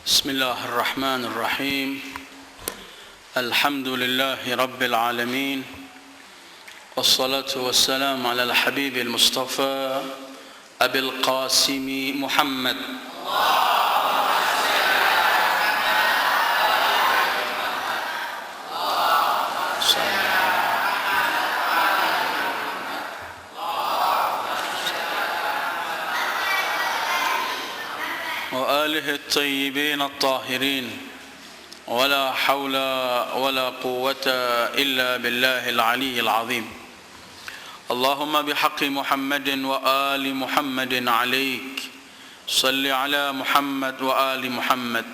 بسم الله الرحمن الرحيم الحمد لله رب العالمين والصلاة والسلام على الحبيب المصطفى أبي القاسم محمد وآله الطيبين الطاهرين ولا حول ولا قوة إلا بالله العلي العظيم اللهم بحق محمد وآل محمد عليك صل على محمد وآل محمد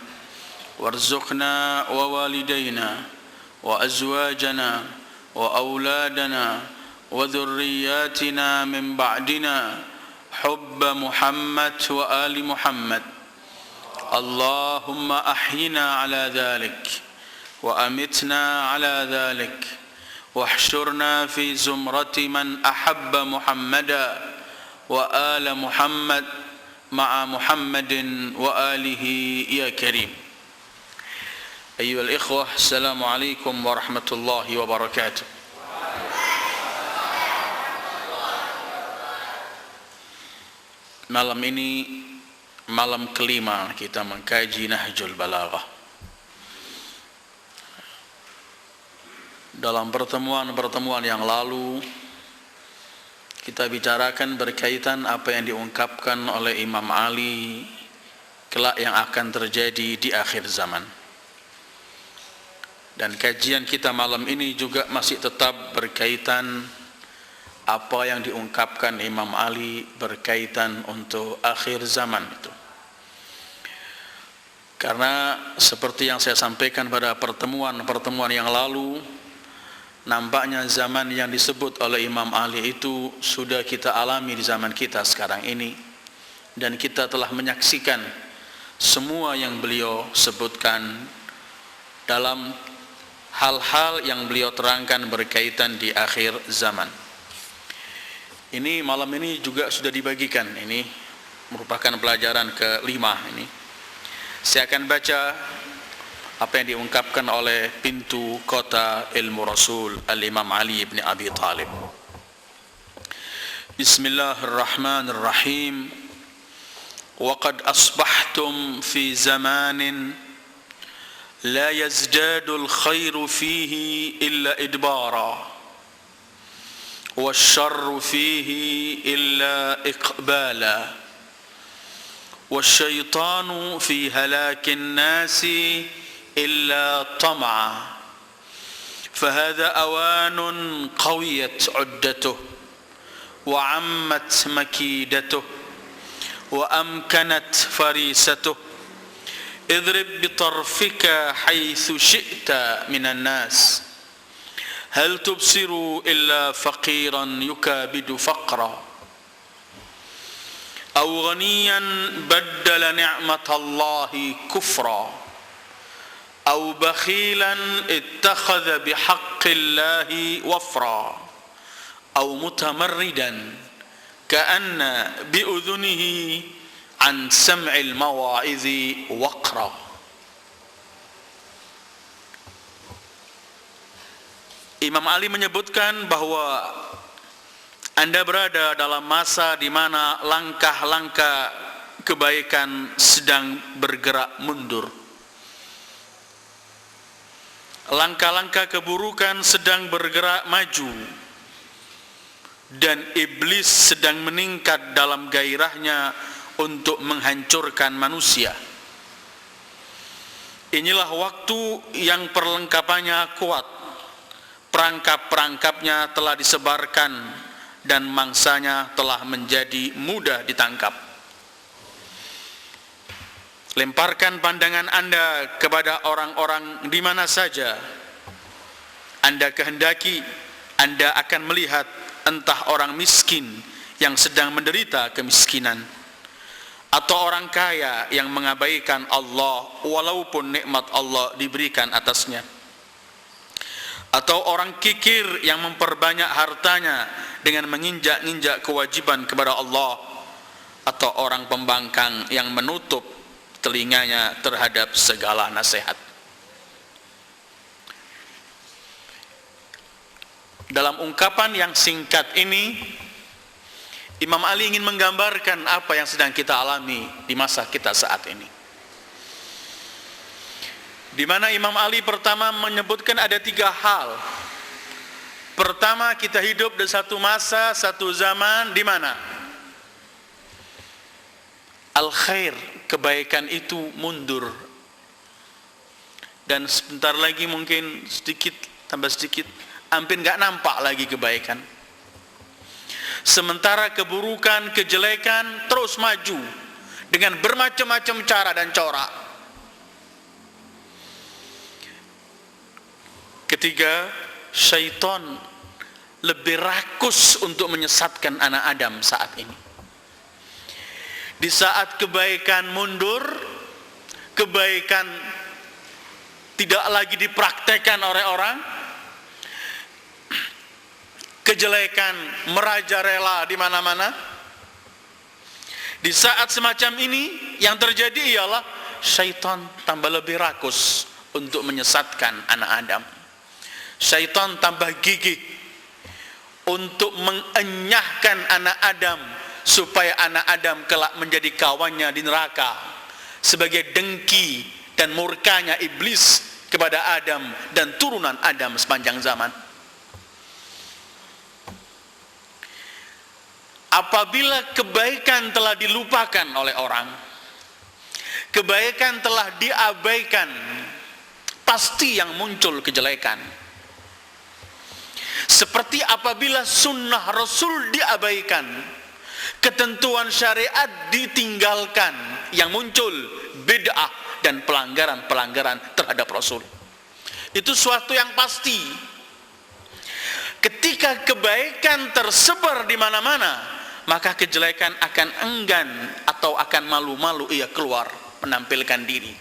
وارزقنا ووالدينا وأزواجنا وأولادنا وذرياتنا من بعدنا حب محمد وآل محمد اللهم أحينا على ذلك وأمتنا على ذلك واحشرنا في زمرة من أحب محمدا وآل محمد مع محمد وآله يا كريم أيها الإخوة السلام عليكم ورحمة الله وبركاته. Malam ini malam kelima kita mengkaji Nahjul Balaghah. Dalam pertemuan-pertemuan yang lalu kita bicarakan berkaitan apa yang diungkapkan oleh Imam Ali kelak yang akan terjadi di akhir zaman. Dan kajian kita malam ini juga masih tetap berkaitan apa yang diungkapkan Imam Ali berkaitan untuk akhir zaman itu. Karena seperti yang saya sampaikan pada pertemuan yang lalu, nampaknya zaman yang disebut oleh Imam Ali itu sudah kita alami di zaman kita sekarang ini, dan kita telah menyaksikan semua yang beliau sebutkan dalam hal-hal yang beliau terangkan berkaitan di akhir zaman. Ini malam ini juga sudah dibagikan, ini merupakan pelajaran kelima ini. Saya akan baca apa yang diungkapkan oleh pintu kota ilmu Rasul Al-Imam Ali ibn Abi Talib. Bismillahirrahmanirrahim. وَقَدْ أَصْبَحْتُمْ فِي زَمَانٍ لَا يَزْدَادُ الْخَيْرُ فِيهِ إِلَّا إِدْبَارًا والشر فيه إلا إقبالا والشيطان في هلاك الناس إلا طمعا فهذا أوان قويت عدته وعمت مكيدته وأمكنت فريسته اضرب بطرفك حيث شئت من الناس هل تبصر إلا فقيرا يكابد فقرا أو غنيا بدل نعمة الله كفرا أو بخيلا اتخذ بحق الله وفرا أو متمردا كأن بأذنه عن سمع المواعظ وقرا. Imam Ali menyebutkan bahwa Anda berada dalam masa di mana langkah-langkah kebaikan sedang bergerak mundur. Langkah-langkah keburukan sedang bergerak maju. Dan iblis sedang meningkat dalam gairahnya untuk menghancurkan manusia. Inilah waktu yang perlengkapannya kuat. Perangkap-perangkapnya telah disebarkan dan mangsanya telah menjadi mudah ditangkap. Lemparkan pandangan Anda kepada orang-orang di mana saja Anda kehendaki, Anda akan melihat entah orang miskin yang sedang menderita kemiskinan, atau orang kaya yang mengabaikan Allah walaupun nikmat Allah diberikan atasnya, atau orang kikir yang memperbanyak hartanya dengan menginjak-injak kewajiban kepada Allah, atau orang pembangkang yang menutup telinganya terhadap segala nasihat. Dalam ungkapan yang singkat ini, Imam Ali ingin menggambarkan apa yang sedang kita alami di masa kita saat ini. Di mana Imam Ali pertama menyebutkan ada 3 hal. Pertama, kita hidup di satu masa, satu zaman di mana al-khair, kebaikan itu mundur. Dan sebentar lagi mungkin sedikit, tambah sedikit, hampir nggak nampak lagi kebaikan. Sementara keburukan, kejelekan terus maju dengan bermacam-macam cara dan corak. Ketiga, syaitan lebih rakus untuk menyesatkan anak Adam saat ini. Di saat kebaikan mundur, kebaikan tidak lagi dipraktekkan oleh orang, kejelekan merajalela di mana-mana. Di saat semacam ini yang terjadi ialah syaitan tambah lebih rakus untuk menyesatkan anak Adam. Syaitan tambah gigih untuk mengenyahkan anak Adam supaya anak Adam kelak menjadi kawannya di neraka sebagai dengki dan murkanya iblis kepada Adam dan turunan Adam sepanjang zaman. Apabila kebaikan telah dilupakan oleh orang, kebaikan telah diabaikan, pasti yang muncul kejelekan. Seperti apabila sunnah Rasul diabaikan, ketentuan syariat ditinggalkan, yang muncul bid'ah dan pelanggaran-pelanggaran terhadap Rasul. Itu suatu yang pasti. Ketika kebaikan tersebar di mana-mana, maka kejelekan akan enggan atau akan malu-malu ia keluar menampilkan diri.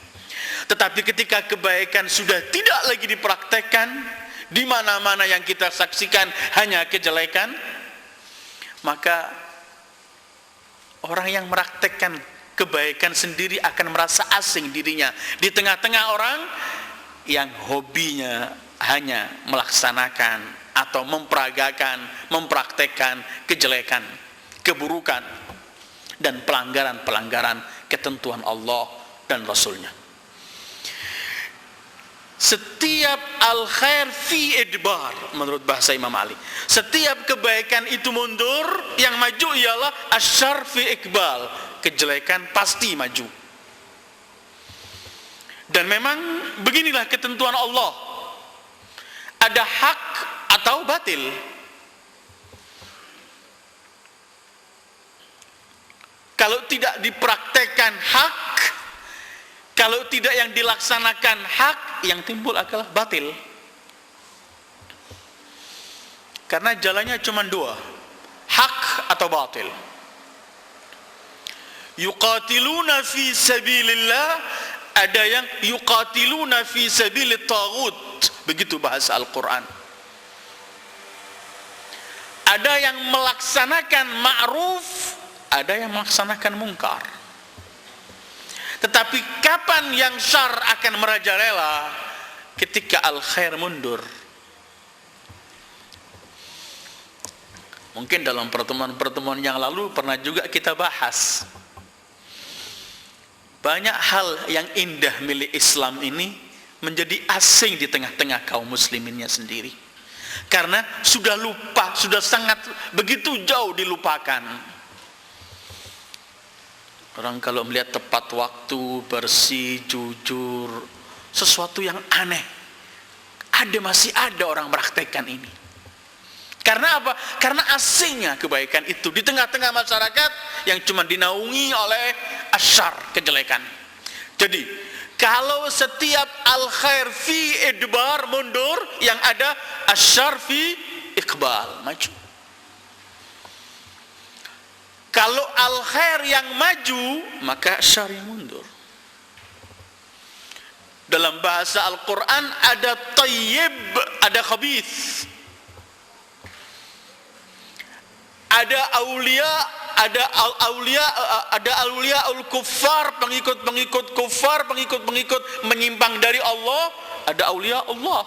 Tetapi ketika kebaikan sudah tidak lagi dipraktekkan, di mana-mana yang kita saksikan hanya kejelekan, maka orang yang mempraktekkan kebaikan sendiri akan merasa asing dirinya di tengah-tengah orang yang hobinya hanya melaksanakan atau memperagakan, mempraktekkan kejelekan, keburukan, dan pelanggaran-pelanggaran ketentuan Allah dan Rasulnya. Setiap al-khair fi idbar, menurut bahasa Imam Ali, setiap kebaikan itu mundur, yang maju ialah asyarr fi iqbal, kejelekan pasti maju. Dan memang beginilah ketentuan Allah, ada hak atau batil. Kalau tidak dipraktekkan hak, kalau tidak yang dilaksanakan hak, yang timbul adalah batil. Karena jalannya cuma 2, hak atau batil. Yuqatiluna fi sabilillah, ada yang yuqatiluna fi sabilit taghut, begitu bahasa Al-Quran. Ada yang melaksanakan ma'ruf, ada yang melaksanakan mungkar. Tetapi kapan yang syar akan merajalela? Ketika al-khair mundur. Mungkin dalam pertemuan-pertemuan yang lalu pernah juga kita bahas, banyak hal yang indah milik Islam ini menjadi asing di tengah-tengah kaum musliminnya sendiri. Karena sudah lupa, sudah sangat begitu jauh dilupakan. Orang kalau melihat tepat waktu, bersih, jujur, sesuatu yang aneh, masih ada orang praktekkan ini. Karena apa? Karena asingnya kebaikan itu di tengah-tengah masyarakat yang cuma dinaungi oleh asyar, kejelekan. Jadi kalau setiap al-khair fi idbar mundur, yang ada asyar fi iqbal, maju. Kalau al-khair yang maju, maka syar yang mundur. Dalam bahasa Al-Quran ada tayyib, ada khabith. Ada aulia, ada auliaul kuffar, pengikut-pengikut kufar, pengikut-pengikut menyimpang dari Allah, ada aulia Allah.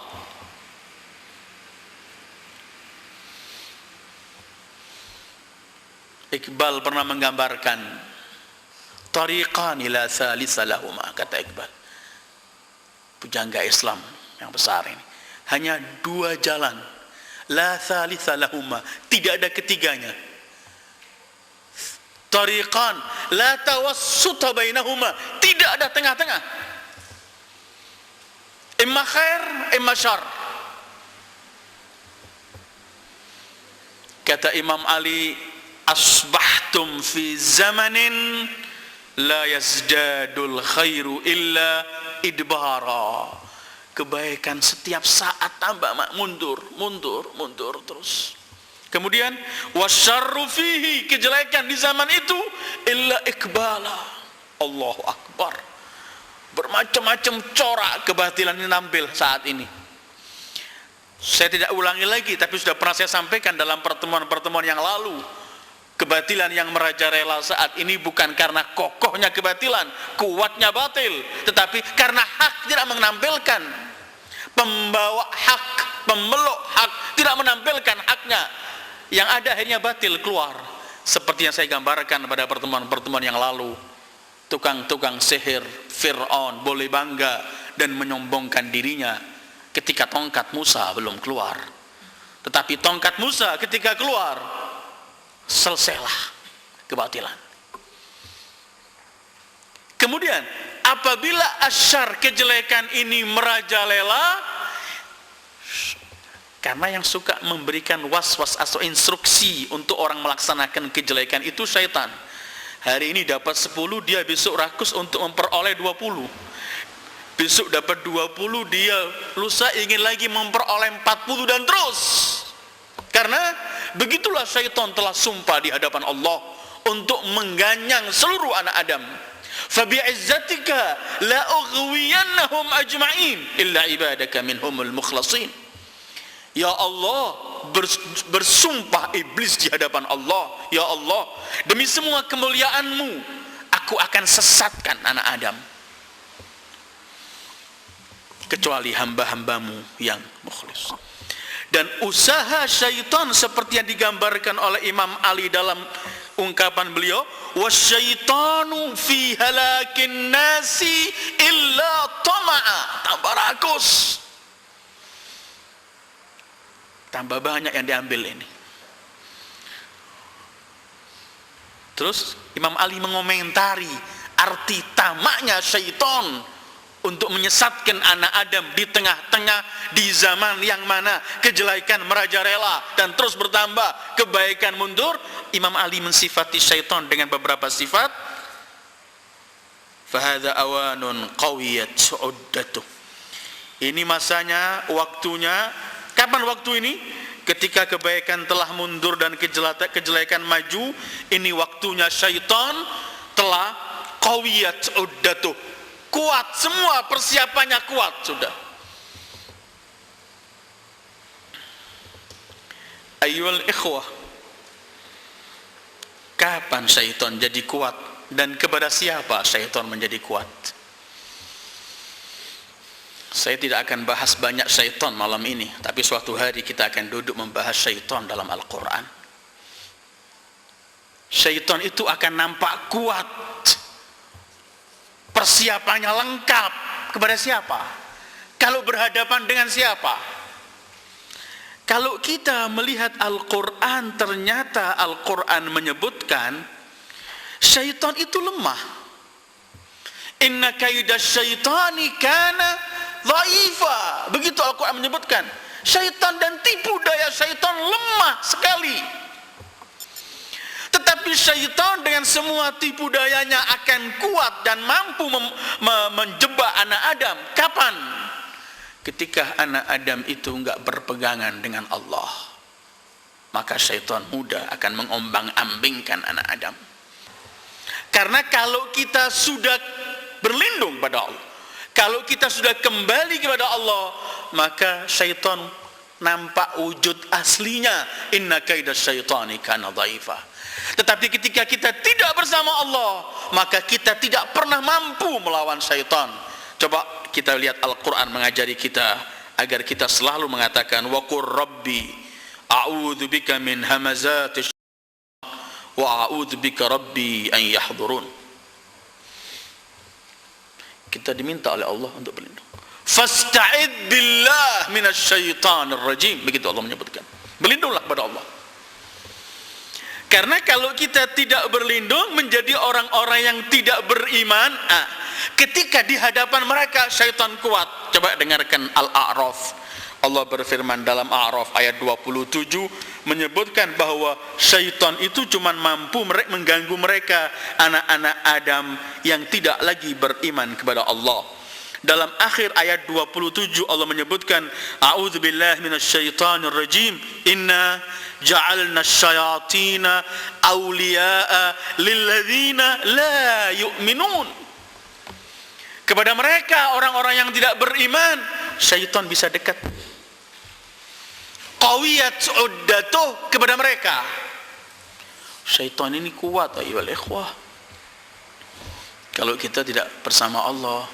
Iqbal pernah menggambarkan tariqani la thalitha lahuma, kata Iqbal, pujangga Islam yang besar ini, hanya dua jalan, la thalitha lahuma, tidak ada ketiganya. Tariqan la tawassuta bainahuma, tidak ada tengah-tengah, imma khair imma syar. Kata Imam Ali, asbahtum fi zamanin la yazdadul khairu illa idbara. Kebaikan setiap saat tambah mundur terus. Kemudian wasyarru fihi, kejelekan di zaman itu illa ikbala. Allahu akbar. Bermacam-macam corak kebatilan yang tampil saat ini. Saya tidak ulangi lagi, tapi sudah pernah saya sampaikan dalam pertemuan-pertemuan yang lalu. Kebatilan yang merajalela saat ini bukan karena kokohnya kebatilan, kuatnya batil, tetapi karena hak tidak menampilkan. Pembawa hak, pemeluk hak tidak menampilkan haknya. Yang ada akhirnya batil keluar. Seperti yang saya gambarkan pada pertemuan-pertemuan yang lalu. Tukang-tukang sihir Fir'aun boleh bangga dan menyombongkan dirinya ketika tongkat Musa belum keluar. Tetapi tongkat Musa ketika keluar, selesailah kebatilan. Kemudian apabila asyar, kejelekan ini merajalela, karena yang suka memberikan was-was atau instruksi untuk orang melaksanakan kejelekan itu syaitan. Hari ini dapat 10, dia besok rakus untuk memperoleh 20. Besok dapat 20, dia lusa ingin lagi memperoleh 40 dan terus. Karena begitulah syaitan telah sumpah di hadapan Allah untuk mengganyang seluruh anak Adam. Fabi'izzatika la ughwiyannahum ajma'in illa ibadaka minhumul mukhlasin. Ya Allah, bersumpah iblis di hadapan Allah, ya Allah, demi semua kemuliaan-Mu, aku akan sesatkan anak Adam, kecuali hamba-hamba-Mu yang mukhlis. Dan usaha syaitan seperti yang digambarkan oleh Imam Ali dalam ungkapan beliau, wasyaitanu fi halakin nasi illa tama'a, tambah rakus, tambah banyak yang diambil ini. Terus Imam Ali mengomentari arti tamaknya syaitan untuk menyesatkan anak Adam di tengah-tengah, di zaman yang mana kejelekan merajalela dan terus bertambah, kebaikan mundur. Imam Ali mensifati syaitan dengan beberapa sifat. Fahadha awanun qawiyat su'uddatuh. Ini masanya, waktunya. Kapan waktu ini? Ketika kebaikan telah mundur dan kejelekan maju. Ini waktunya syaitan telah qawiyat uddatuh, kuat, semua persiapannya kuat sudah. Ayyuhal ikhwah, kapan syaitan jadi kuat dan kepada siapa syaitan menjadi kuat? Saya tidak akan bahas banyak syaitan malam ini, tapi suatu hari kita akan duduk membahas syaitan dalam Al-Quran. Syaitan itu akan nampak kuat, persiapannya lengkap. Kepada siapa? Kalau berhadapan dengan siapa? Kalau kita melihat Al-Quran, ternyata Al-Quran menyebutkan syaitan itu lemah. Inna kaidah syaitani kana dhaifa. Begitu Al-Quran menyebutkan. Syaitan dan tipu daya syaitan lemah sekali. Tetapi syaitan dengan semua tipu dayanya akan kuat dan mampu menjebak anak Adam. Kapan? Ketika anak Adam itu enggak berpegangan dengan Allah, maka syaitan mudah akan mengombang-ambingkan anak Adam. Karena kalau kita sudah berlindung pada Allah, kalau kita sudah kembali kepada Allah, maka syaitan nampak wujud aslinya. Inna kaidah syaitani kana dhaifa. Tetapi ketika kita tidak bersama Allah, maka kita tidak pernah mampu melawan syaitan. Coba kita lihat Al-Quran mengajari kita agar kita selalu mengatakan wa qur rabbi a'udzu bika min hamazati syaitan wa a'udzu bika rabbi an yahdurun. Kita diminta oleh Allah untuk berlindung. Fasta'id billah minasyaitonir rajim. Begitu Allah menyebutkan. Berlindunglah kepada Allah. Karena kalau kita tidak berlindung menjadi orang-orang yang tidak beriman, ketika di hadapan mereka syaitan kuat. Coba dengarkan Al-A'raf. Allah berfirman dalam A'raf ayat 27 menyebutkan bahwa syaitan itu cuma mampu mengganggu mereka, anak-anak Adam yang tidak lagi beriman kepada Allah. Dalam akhir ayat 27 Allah menyebutkan a'udzubillahi minasyaitonir rajim, inna ja'alna syayatina awliya'a lilladzina la yu'minun. Kepada mereka orang-orang yang tidak beriman, syaitan bisa dekat. Qawiyat uddatuh kepada mereka. Syaitan ini kuat ayyuhal ikhwah. Kalau kita tidak bersama Allah.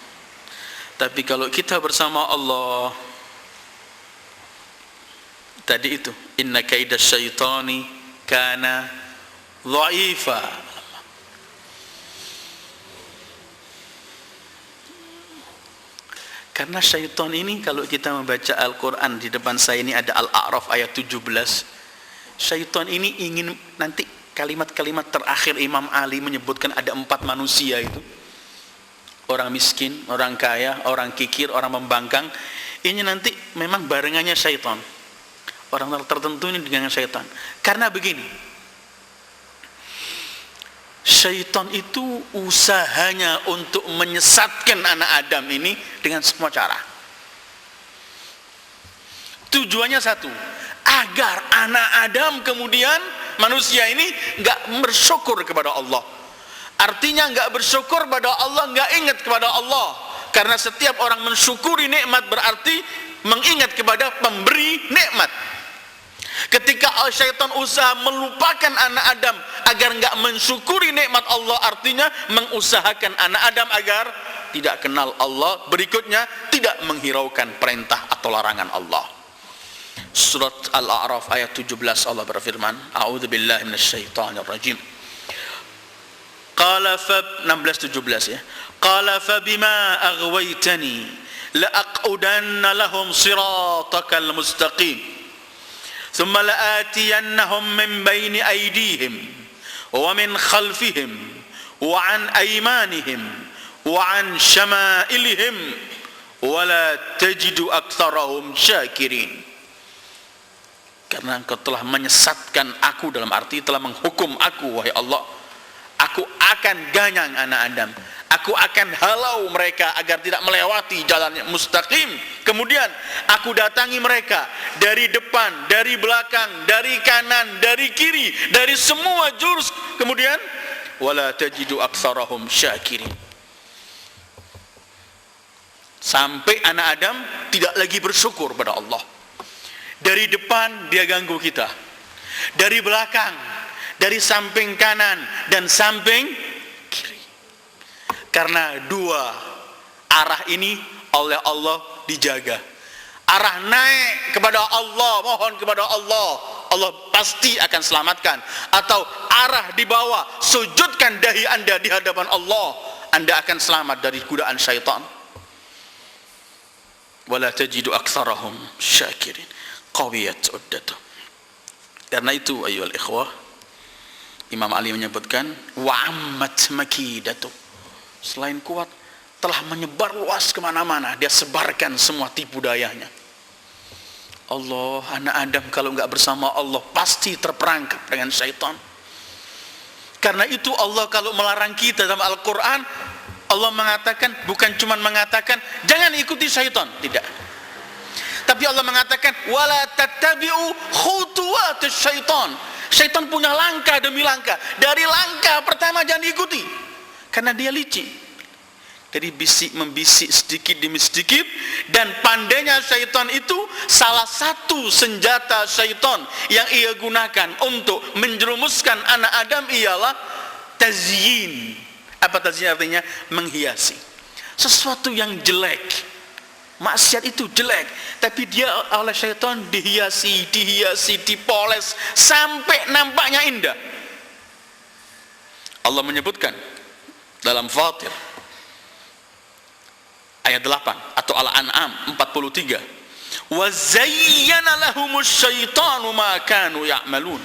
Tapi kalau kita bersama Allah, tadi itu inna kaidas syaitani kana dha'ifa. Karena syaitan ini, kalau kita membaca Al-Quran, di depan saya ini ada Al-A'raf ayat 17. Syaitan ini ingin nanti kalimat-kalimat terakhir Imam Ali menyebutkan ada 4 manusia itu. Orang miskin, orang kaya, orang kikir, orang membangkang. Ini nanti memang barengannya syaitan. Orang tertentu ini dengan syaitan. Karena begini, syaitan itu usahanya untuk menyesatkan anak Adam ini dengan semua cara. Tujuannya satu, agar anak Adam kemudian manusia ini enggak bersyukur kepada Allah. Artinya enggak bersyukur pada Allah, enggak ingat kepada Allah. Karena setiap orang mensyukuri nikmat berarti mengingat kepada pemberi nikmat. Ketika syaitan usaha melupakan anak Adam agar enggak mensyukuri nikmat Allah, artinya mengusahakan anak Adam agar tidak kenal Allah, berikutnya tidak menghiraukan perintah atau larangan Allah. Surat Al-A'raf ayat 17 Allah berfirman, a'udzubillahi minasyaitonir rajim. Qala fa 16-17 ya. Qala fa bima aghwaytani la aqudanna lahum siratakal mustaqim. Thumma la'atiyannahum min bayni aydihim wa min khalfihim wa an aymanihim wa an syama'ilihim wa la tajidu aktsarahum syakirin. Karena engkau telah menyesatkan aku, dalam arti telah menghukum aku, wahai Allah, aku akan ganyang anak Adam, aku akan halau mereka agar tidak melewati jalan yang mustaqim. Kemudian aku datangi mereka dari depan, dari belakang, dari kanan, dari kiri, dari semua jurus. Kemudian wala tajidu aktsarahum syakirin. Sampai anak Adam tidak lagi bersyukur pada Allah. Dari depan dia ganggu kita, dari belakang, dari samping kanan dan samping kiri. Karena dua arah ini oleh Allah dijaga. Arah naik kepada Allah, mohon kepada Allah, Allah pasti akan selamatkan. Atau arah di bawah, sujudkan dahi Anda di hadapan Allah, Anda akan selamat dari godaan syaitan. Wala tajidu aktsarahum syakirin. Qawiyat uddatuh. Karena itu ayyuhal ikhwah, Imam Ali menyebutkan wa'ammat makidatuh. Selain kuat, telah menyebar luas kemana-mana. Dia sebarkan semua tipu dayanya. Allah, anak Adam kalau enggak bersama Allah pasti terperangkap dengan syaitan. Karena itu Allah kalau melarang kita dalam Al-Quran, Allah mengatakan, bukan cuma mengatakan jangan ikuti syaitan, tidak. Tapi Allah mengatakan wala tattabi'u khutuwatis syaitan. Syaitan punya langkah demi langkah. Dari langkah pertama jangan diikuti, karena dia licik. Dari bisik-membisik sedikit demi sedikit. Dan pandainya syaitan itu, salah satu senjata syaitan yang ia gunakan untuk menjerumuskan anak Adam ialah tazyin. Apa tazyin artinya? Menghiasi sesuatu yang jelek. Maksiat itu jelek, tapi dia oleh syaitan dihiasi, dipoles sampai nampaknya indah. Allah menyebutkan dalam Fatir ayat 8 atau Al-An'am 43, wa zayyana lahumus syaitanu ma kanu ya'malun.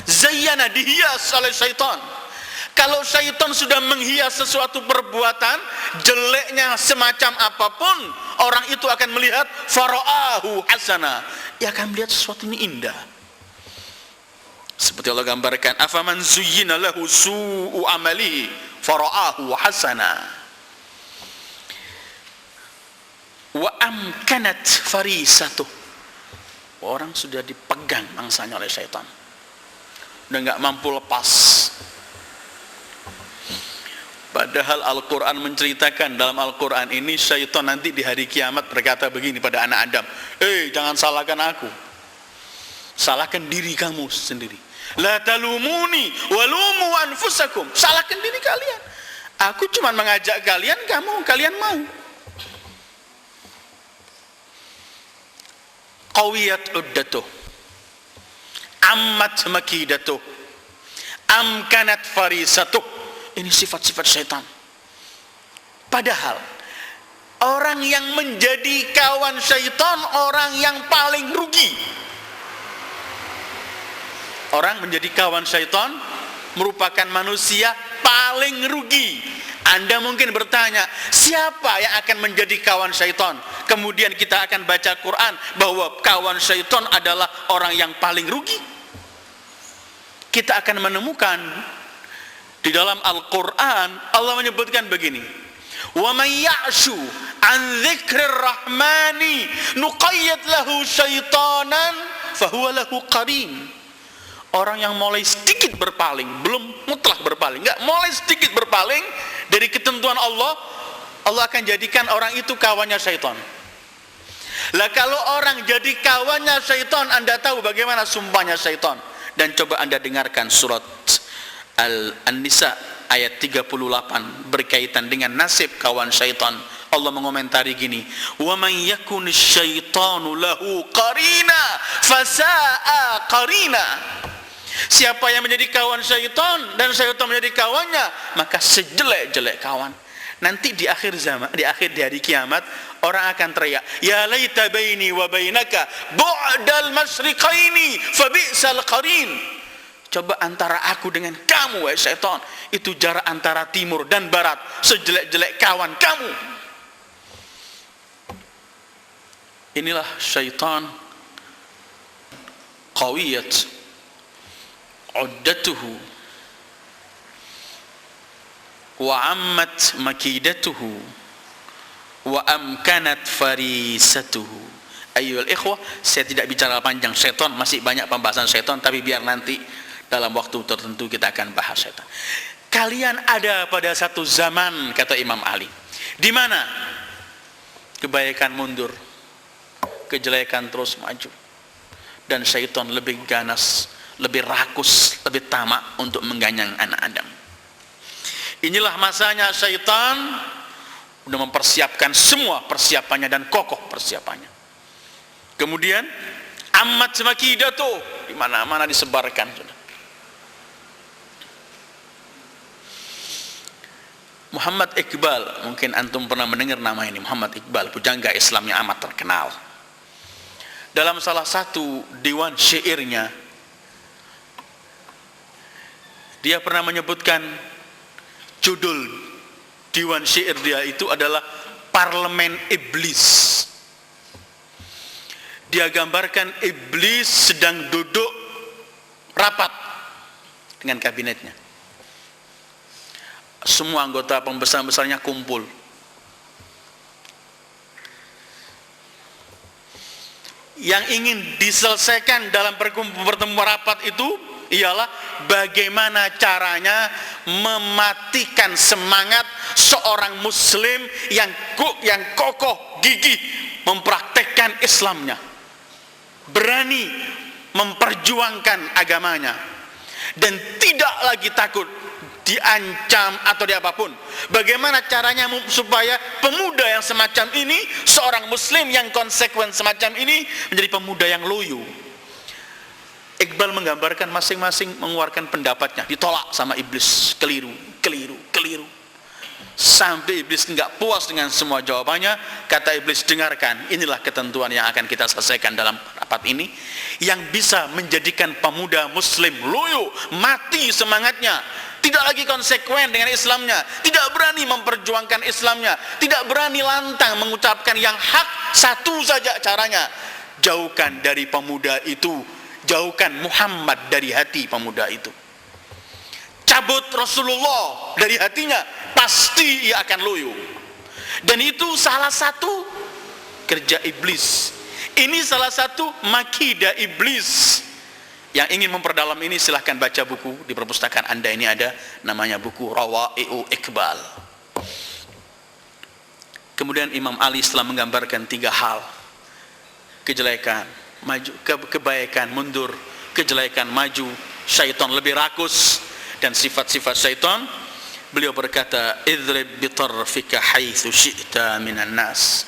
Zayyana, dihias oleh syaitan. Kalau syaitan sudah menghias sesuatu perbuatan, jeleknya semacam apapun, orang itu akan melihat fara'ahu hasana, ia akan melihat sesuatu ini indah. Seperti Allah gambarkan, afaman zuyyina lahu su'u amalihi fara'ahu hasana wa amkanat farisatuh. Orang sudah dipegang mangsanya oleh syaitan, udah nggak mampu lepas. Padahal Al-Quran menceritakan, dalam Al-Quran ini syaitan nanti di hari kiamat berkata begini pada anak Adam, jangan salahkan aku, salahkan diri kamu sendiri. La talumuni walumu anfusakum. Salahkan diri kalian, aku cuma mengajak kalian, kalian mau. Qawiyat uddatuh, ammat makidatuh, amkanat farisatuh. Ini sifat-sifat syaitan. Padahal orang yang menjadi kawan syaitan orang yang paling rugi. Orang menjadi kawan syaitan merupakan manusia paling rugi. Anda mungkin bertanya, siapa yang akan menjadi kawan syaitan? Kemudian kita akan baca Quran bahwa kawan syaitan adalah orang yang paling rugi. Kita akan menemukan di dalam Al-Quran Allah menyebutkan begini, wa may ya'shu an dzikrir rahmani nuqayyid lahu syaitanan fahuwa lahu qarin. Orang yang mulai sedikit berpaling, belum mutlak berpaling, enggak, mulai sedikit berpaling dari ketentuan Allah, Allah akan jadikan orang itu kawannya syaitan. Lah kalau orang jadi kawannya syaitan, Anda tahu bagaimana sumpahnya syaitan. Dan coba Anda dengarkan surat An-Nisa ayat 38 berkaitan dengan nasib kawan syaitan. Allah mengomentari gini, wa man yakun syaitanu lahu qarina fasa'a qarina. Siapa yang menjadi kawan syaitan dan syaitan menjadi kawannya, maka sejelek-jelek kawan. Nanti di akhir zaman, di hari kiamat, orang akan teriak, ya laita baini wa bainaka bu'dal masyriqaini fa bi'sal qarin. Coba antara aku dengan kamu, wahai syaitan, itu jarak antara timur dan barat, sejelek-jelek kawan kamu. Inilah syaitan qawiyat uddatuhu wa ammat makidatuhu wa amkanat farisatuhu. Ayyuhal ikhwah, saya tidak bicara panjang syaitan, masih banyak pembahasan syaitan, tapi biar nanti dalam waktu tertentu kita akan bahas syaitan. Kalian ada pada satu zaman, kata Imam Ali, di mana kebaikan mundur, kejelekan terus maju, dan syaitan lebih ganas, lebih rakus, lebih tamak untuk mengganyang anak Adam. Inilah masanya syaitan sudah mempersiapkan semua persiapannya dan kokoh persiapannya. Kemudian amat makidatuh, di mana-mana disebarkan sudah. Muhammad Iqbal, mungkin antum pernah mendengar nama ini, Muhammad Iqbal, pujangga Islam yang amat terkenal. Dalam salah satu diwan syairnya, dia pernah menyebutkan judul diwan syair dia itu adalah Parlemen Iblis. Dia gambarkan iblis sedang duduk rapat dengan kabinetnya. Semua anggota pembesar-besarnya kumpul. Yang ingin diselesaikan dalam pertemuan rapat itu ialah bagaimana caranya mematikan semangat seorang muslim yang kokoh gigih mempraktekkan Islamnya, berani memperjuangkan agamanya, dan tidak lagi takut diancam atau diapapun. Bagaimana caranya supaya pemuda yang semacam ini, seorang muslim yang konsekuen semacam ini, menjadi pemuda yang loyo? Iqbal menggambarkan masing-masing mengeluarkan pendapatnya, ditolak sama iblis, keliru. Sampai iblis enggak puas dengan semua jawabannya, kata iblis, dengarkan, inilah ketentuan yang akan kita selesaikan dalam rapat ini, yang bisa menjadikan pemuda muslim loyo, mati semangatnya, tidak lagi konsekuen dengan Islamnya, tidak berani memperjuangkan Islamnya, tidak berani lantang mengucapkan yang hak. Satu saja caranya, jauhkan dari pemuda itu, jauhkan Muhammad dari hati pemuda itu, cabut Rasulullah dari hatinya, pasti ia akan loyo. Dan itu salah satu kerja iblis. Ini salah satu makidah iblis. Yang ingin memperdalam ini silahkan baca buku di perpustakaan Anda, ini ada namanya buku Rawai'u Iqbal. Kemudian Imam Ali setelah menggambarkan 3 hal, kejelekan maju, kebaikan mundur, kejelekan maju, syaitan lebih rakus, dan sifat-sifat syaitan, beliau berkata, idrib bitarfika haitsu syi'ta minan nas.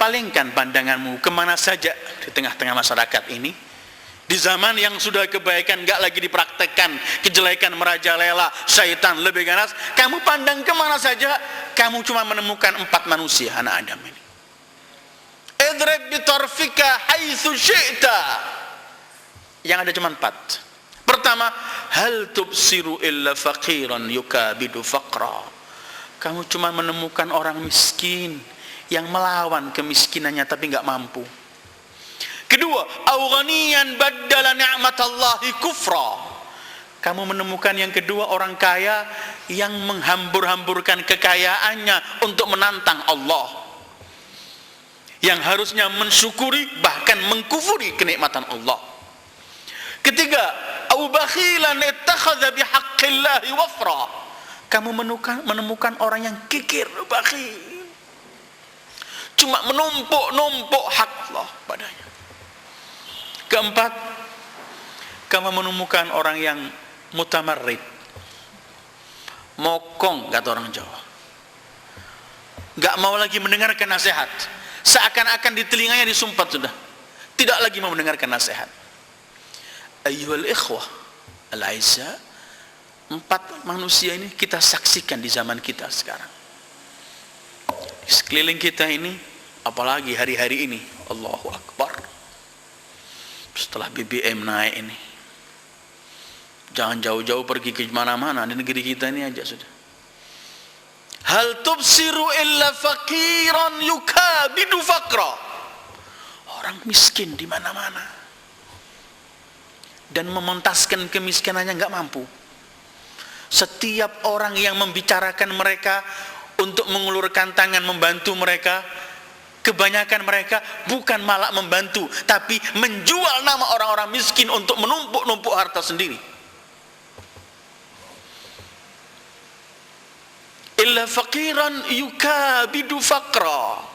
Palingkan pandanganmu kemana saja di tengah-tengah masyarakat ini. Di zaman yang sudah kebaikan enggak lagi dipraktekkan, kejelekan merajalela, syaitan lebih ganas, kamu pandang kemana saja, kamu cuma menemukan 4 manusia anak Adam ini. Idrib bitarfika haitsu syi'ta. Yang ada cuma 4. Pertama, hal tubsiru illa faqiran yukabidu faqra. Kamu cuma menemukan orang miskin yang melawan kemiskinannya tapi enggak mampu. Kedua, au ghaniyan baddala ni'matallahi kufra. Kamu menemukan yang kedua, orang kaya yang menghambur-hamburkan kekayaannya untuk menantang Allah, yang harusnya mensyukuri bahkan mengkufuri kenikmatan Allah. Ketiga, au bakhilan ittakhadha bihaqqillahi wafra. Kamu menemukan orang yang kikir, bakhil, cuma menumpuk hak Allah padanya. Keempat, kamu menemukan orang yang mutamarrid, mokong kata orang Jawa, gak mau lagi mendengarkan nasihat, seakan-akan di telinganya disumpat sudah, tidak lagi mau mendengarkan nasihat. Ayyuhal ikhwah al-aizza, 4 manusia ini kita saksikan di zaman kita sekarang, di sekeliling kita ini, apalagi hari-hari ini. Allahu Akbar. Setelah BBM naik ini, jangan jauh-jauh pergi ke mana-mana, di negeri kita ini aja sudah. Hal tubsiru illa faqiran yukabidu faqra. Orang miskin di mana-mana dan mementaskan kemiskinannya enggak mampu. Setiap orang yang membicarakan mereka untuk mengulurkan tangan membantu mereka, kebanyakan mereka bukan malah membantu, tapi menjual nama orang-orang miskin untuk menumpuk-numpuk harta sendiri. Illa faqiran yukabidu faqra.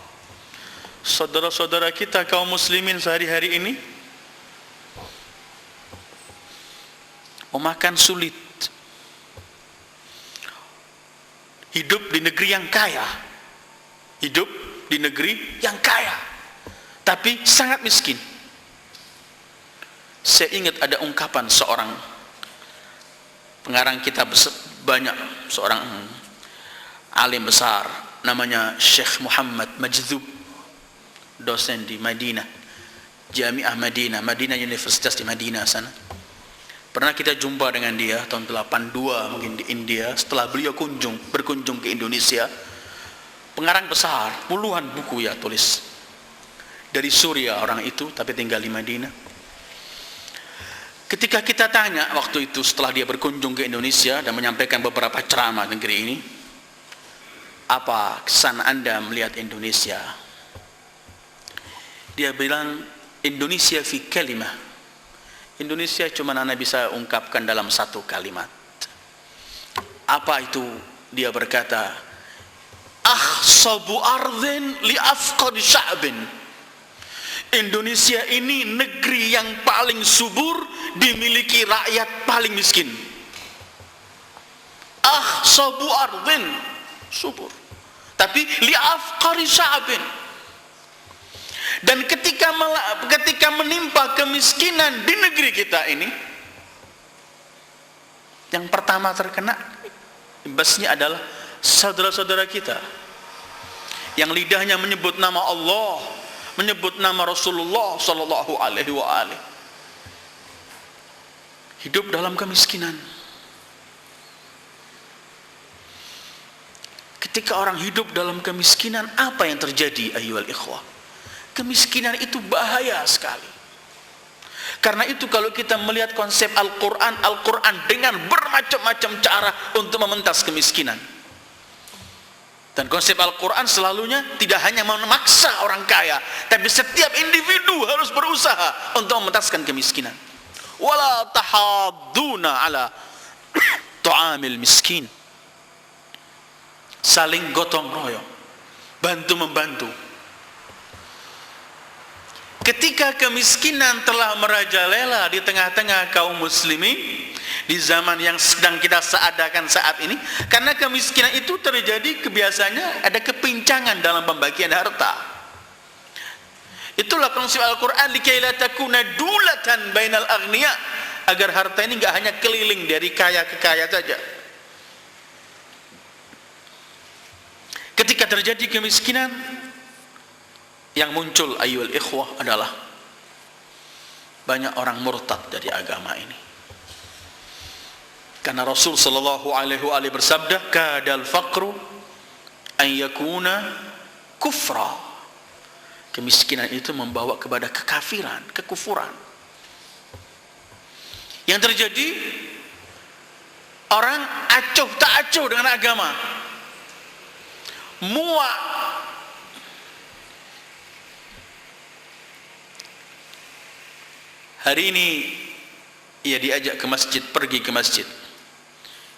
Saudara-saudara kita kaum muslimin sehari-hari ini memakan sulit, hidup di negeri yang kaya, hidup di negeri yang kaya, tapi sangat miskin. Saya ingat ada ungkapan seorang pengarang kitab banyak, seorang alim besar, namanya Syekh Muhammad Majdzub, dosen di Madinah, Jami'ah Madinah, Madinah Universitas di Madinah sana. Pernah kita jumpa dengan dia tahun 82 mungkin di India, setelah beliau berkunjung ke Indonesia. Pengarang besar, puluhan buku ya tulis. Dari Suriah orang itu, tapi tinggal di Madinah. Ketika kita tanya waktu itu setelah dia berkunjung ke Indonesia dan menyampaikan beberapa ceramah negeri ini, apa kesan Anda melihat Indonesia? Dia bilang, Indonesia fi kalimah Indonesia cuma ana bisa ungkapkan dalam satu kalimat. Apa itu? Dia berkata, ahsabu ardhin li afqad sya'bin. Indonesia ini negeri yang paling subur, dimiliki rakyat paling miskin. Ahsabu ardhin, subur, tapi li afqad sya'bin. Dan ketika menimpa kemiskinan di negeri kita ini, yang pertama terkena imbasnya adalah saudara-saudara kita yang lidahnya menyebut nama Allah, menyebut nama Rasulullah sallallahu alaihi wa alihi, hidup dalam kemiskinan. Ketika orang hidup dalam kemiskinan, apa yang terjadi ayyuhal ikhwah? Kemiskinan itu bahaya sekali. Karena itu kalau kita melihat konsep Al-Quran, Al-Quran dengan bermacam-macam cara untuk mementas kemiskinan. Dan konsep Al-Quran selalunya tidak hanya memaksa orang kaya, tapi setiap individu harus berusaha untuk mementaskan kemiskinan. Wala tahadduna ala ta'amil miskin. Saling gotong royong, bantu-membantu. Ketika kemiskinan telah merajalela di tengah-tengah kaum muslimin di zaman yang sedang kita seadakan saat ini, karena kemiskinan itu terjadi kebiasaannya ada kepincangan dalam pembagian harta. Itulah konsep Al-Quran, likai la takuna dulatan bainal aghniya, agar harta ini enggak hanya keliling dari kaya ke kaya saja. Ketika terjadi kemiskinan, yang muncul ayyuhal ikhwah adalah banyak orang murtad dari agama ini. Karena Rasul sallallahu alaihi wa alihi bersabda, kadal faqru an yakuna kufra. Kemiskinan itu membawa kepada kekafiran, kekufuran. Yang terjadi, orang acuh tak acuh dengan agama, muak. Hari ini ia diajak ke masjid, pergi ke masjid.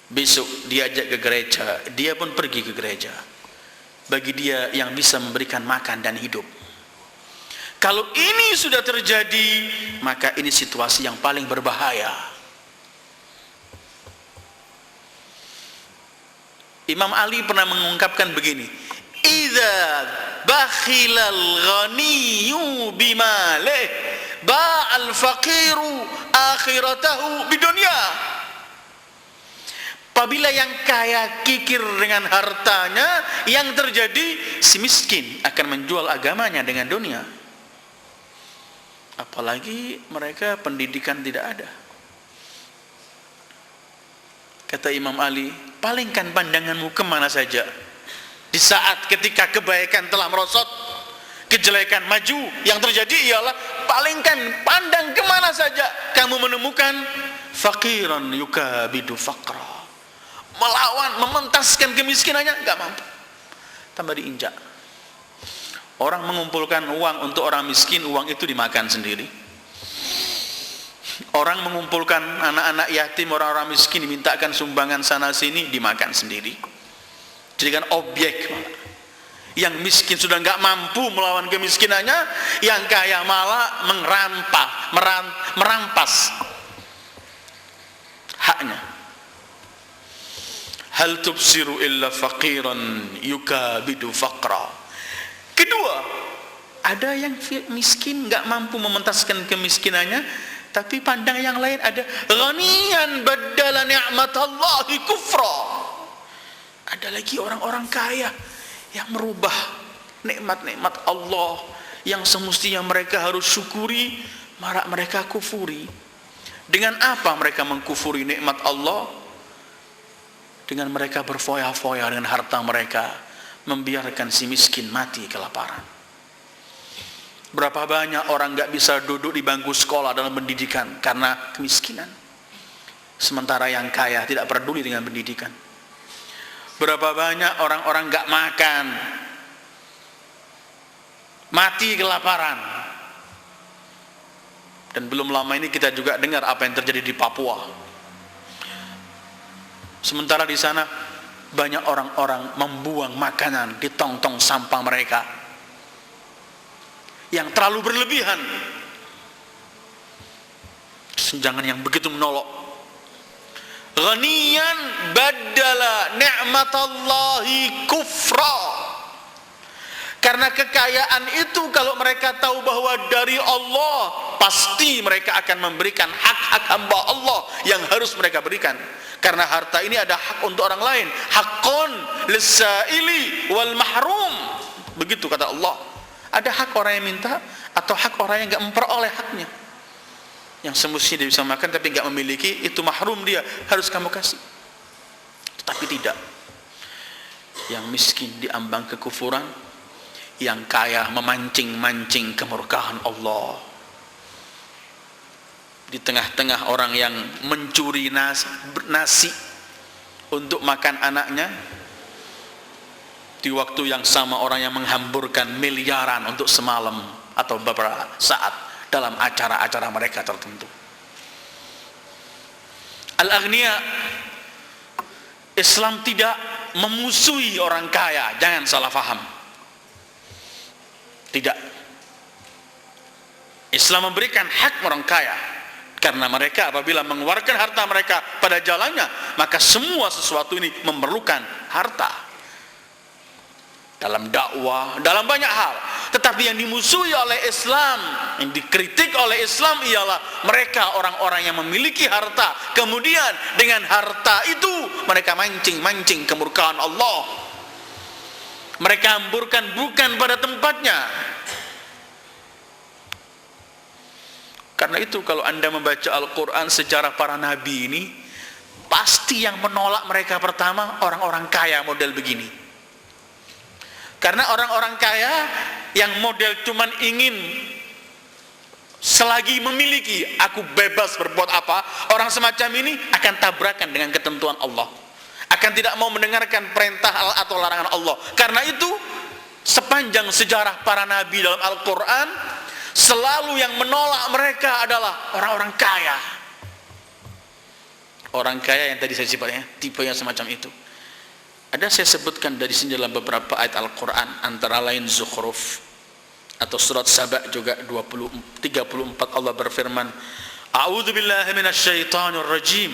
Besok diajak ke gereja, dia pun pergi ke gereja. Bagi dia yang bisa memberikan makan dan hidup. Kalau ini sudah terjadi, maka ini situasi yang paling berbahaya. Imam Ali pernah mengungkapkan begini, idza bakhilal ghaniyyu bimalih ba'al faqiru akhiratahu bidunya. Apabila yang kaya kikir dengan hartanya, yang terjadi si miskin akan menjual agamanya dengan dunia. Apalagi mereka pendidikan tidak ada. Kata Imam Ali, palingkan pandanganmu kemana saja. Di saat ketika kebaikan telah merosot, kejelekan maju, yang terjadi ialah palingkan pandang kemana saja kamu menemukan faqiran yukabidu faqra, melawan, mementaskan kemiskinannya, enggak mampu, tambah diinjak. Orang mengumpulkan uang untuk orang miskin, uang itu dimakan sendiri. Orang mengumpulkan anak-anak yatim, orang-orang miskin, dimintakan sumbangan sana sini, dimakan sendiri, jadikan objek. Yang miskin sudah enggak mampu melawan kemiskinannya, yang kaya malah merampas haknya. Hal tubsiru illa faqiran yukabidu faqra. Kedua, ada yang miskin enggak mampu mementaskan kemiskinannya, tapi pandang yang lain, ada ghaniyan badala ni'matallahi kufra. Ada lagi orang-orang kaya yang merubah nikmat-nikmat Allah yang semestinya mereka harus syukuri, malah mereka kufuri. Dengan apa mereka mengkufuri nikmat Allah? Dengan mereka berfoya-foya dengan harta mereka, membiarkan si miskin mati kelaparan. Berapa banyak orang gak bisa duduk di bangku sekolah dalam pendidikan karena kemiskinan, sementara yang kaya tidak peduli dengan pendidikan. Berapa banyak orang-orang gak makan, mati kelaparan. Dan belum lama ini kita juga dengar apa yang terjadi di Papua. Sementara di sana banyak orang-orang membuang makanan di tong-tong sampah mereka yang terlalu berlebihan. Senjangan yang begitu menolok. Ghaniyan badala ni'matallahi kufra. Karena kekayaan itu kalau mereka tahu bahwa dari Allah, pasti mereka akan memberikan hak-hak hamba Allah yang harus mereka berikan. Karena harta ini ada hak untuk orang lain. Haqqun lis-sa'ili wal mahrum. Begitu kata Allah. Ada hak orang yang minta atau hak orang yang enggak memperoleh haknya. Yang semestinya dia bisa makan tapi enggak memiliki, itu mahrum dia, harus kamu kasih. Tetapi tidak. Yang miskin diambang kekufuran, yang kaya memancing-mancing kemurkaan Allah. Di tengah-tengah orang yang mencuri nasi untuk makan anaknya, di waktu yang sama orang yang menghamburkan miliaran untuk semalam atau beberapa saat dalam acara-acara mereka tertentu. Al-aghniya, Islam tidak memusuhi orang kaya, jangan salah faham. Tidak. Islam memberikan hak orang kaya, karena mereka apabila mengeluarkan harta mereka pada jalannya, maka semua sesuatu ini memerlukan harta. Dalam dakwah, dalam banyak hal. Tetapi yang dimusuhi oleh Islam, yang dikritik oleh Islam ialah mereka orang-orang yang memiliki harta, kemudian dengan harta itu mereka mancing-mancing kemurkaan Allah. Mereka hamburkan bukan pada tempatnya. Karena itu kalau Anda membaca Al-Quran sejarah para nabi ini, pasti yang menolak mereka pertama orang-orang kaya model begini. Karena orang-orang kaya yang model cuman ingin selagi memiliki, aku bebas berbuat apa, orang semacam ini akan tabrakan dengan ketentuan Allah. Akan tidak mau mendengarkan perintah atau larangan Allah. Karena itu sepanjang sejarah para nabi dalam Al-Quran, selalu yang menolak mereka adalah orang-orang kaya. Orang kaya yang tadi saya sebutnya, tipenya semacam itu. Ada saya sebutkan dari sini dalam beberapa ayat Al-Quran, antara lain Zukhruf atau surat Saba juga 34 Allah berfirman, A'udzu billahi minasyaitonir rajim.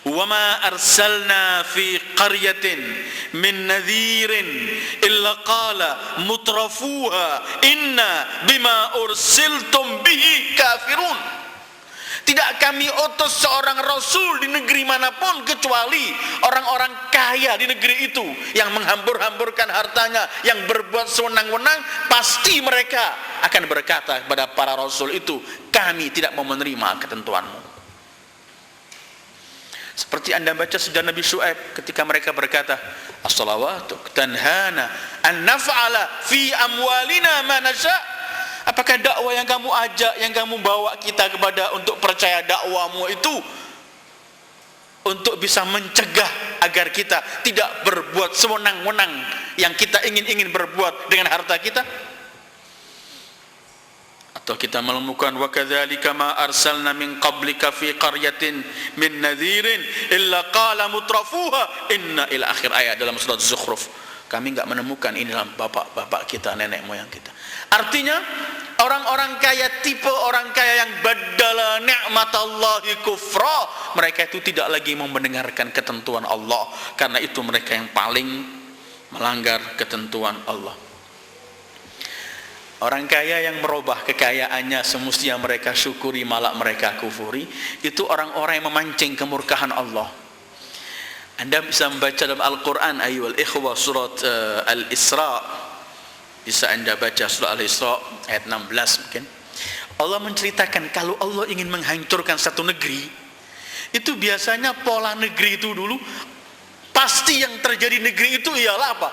وَمَا أَرْسَلْنَا فِي قَرْيَةٍ مِّن نَّذِيرٍ إِلَّا قَالَ مُتْرَفُوهَا إِنَّا بِمَا أُرْسِلْتُمْ بِهِ كَافِرُونَ. Tidak kami utus seorang rasul di negeri manapun kecuali orang-orang kaya di negeri itu yang menghambur-hamburkan hartanya, yang berbuat sewenang-wenang, pasti mereka akan berkata kepada para rasul itu, kami tidak mau menerima ketentuanmu. Seperti Anda baca sejarah Nabi Syuaib ketika mereka berkata, as-salawatu tanhana an naf'ala fi amwalina ma nasha'. Apakah dakwah yang kamu ajak, yang kamu bawa kita kepada untuk percaya dakwahmu itu untuk bisa mencegah agar kita tidak berbuat sewenang-wenang yang kita ingin berbuat dengan harta kita? Atau kita menemukan wa kadzalika ma arsalna min qablika fi qaryatin min nadhirin illa qala mutrafuha inna ila akhir ayat dalam surat Zukhruf. Kami enggak menemukan ini dalam bapak-bapak kita, nenek moyang kita. Artinya orang-orang kaya, tipe orang kaya yang badala ni'matallahi kufra, mereka itu tidak lagi mau mendengarkan ketentuan Allah, karena itu mereka yang paling melanggar ketentuan Allah. Orang kaya yang merubah kekayaannya semestinya mereka syukuri malah mereka kufuri, itu orang-orang yang memancing kemurkaan Allah. Anda bisa membaca dalam Al-Quran ayyuhal ikhwah surat Al-Isra. Bisa Anda baca surat Al-Isra ayat 16 mungkin. Allah menceritakan kalau Allah ingin menghancurkan satu negeri, itu biasanya pola negeri itu dulu, pasti yang terjadi negeri itu ialah apa?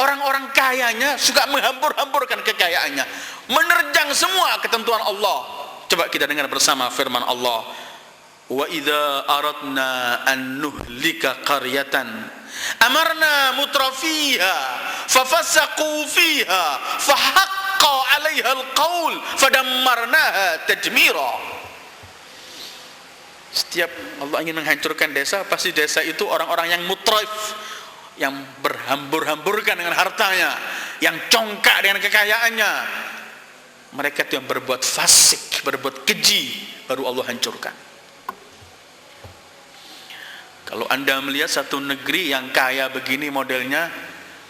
Orang-orang kayanya suka menghambur-hamburkan kekayaannya, menerjang semua ketentuan Allah. Coba kita dengar bersama firman Allah, wa idza aradna an nuhlika qaryatan amarna mutrafiha fafasaqu fiha fahaqqa haqqa 'alaiha al-qaul fadammarnaha tadmira. Setiap Allah ingin menghancurkan desa, pasti desa itu orang-orang yang mutraif, yang berhambur-hamburkan dengan hartanya, yang congkak dengan kekayaannya. Mereka itu yang berbuat fasik, berbuat keji, baru Allah hancurkan. Kalau Anda melihat satu negeri yang kaya begini modelnya,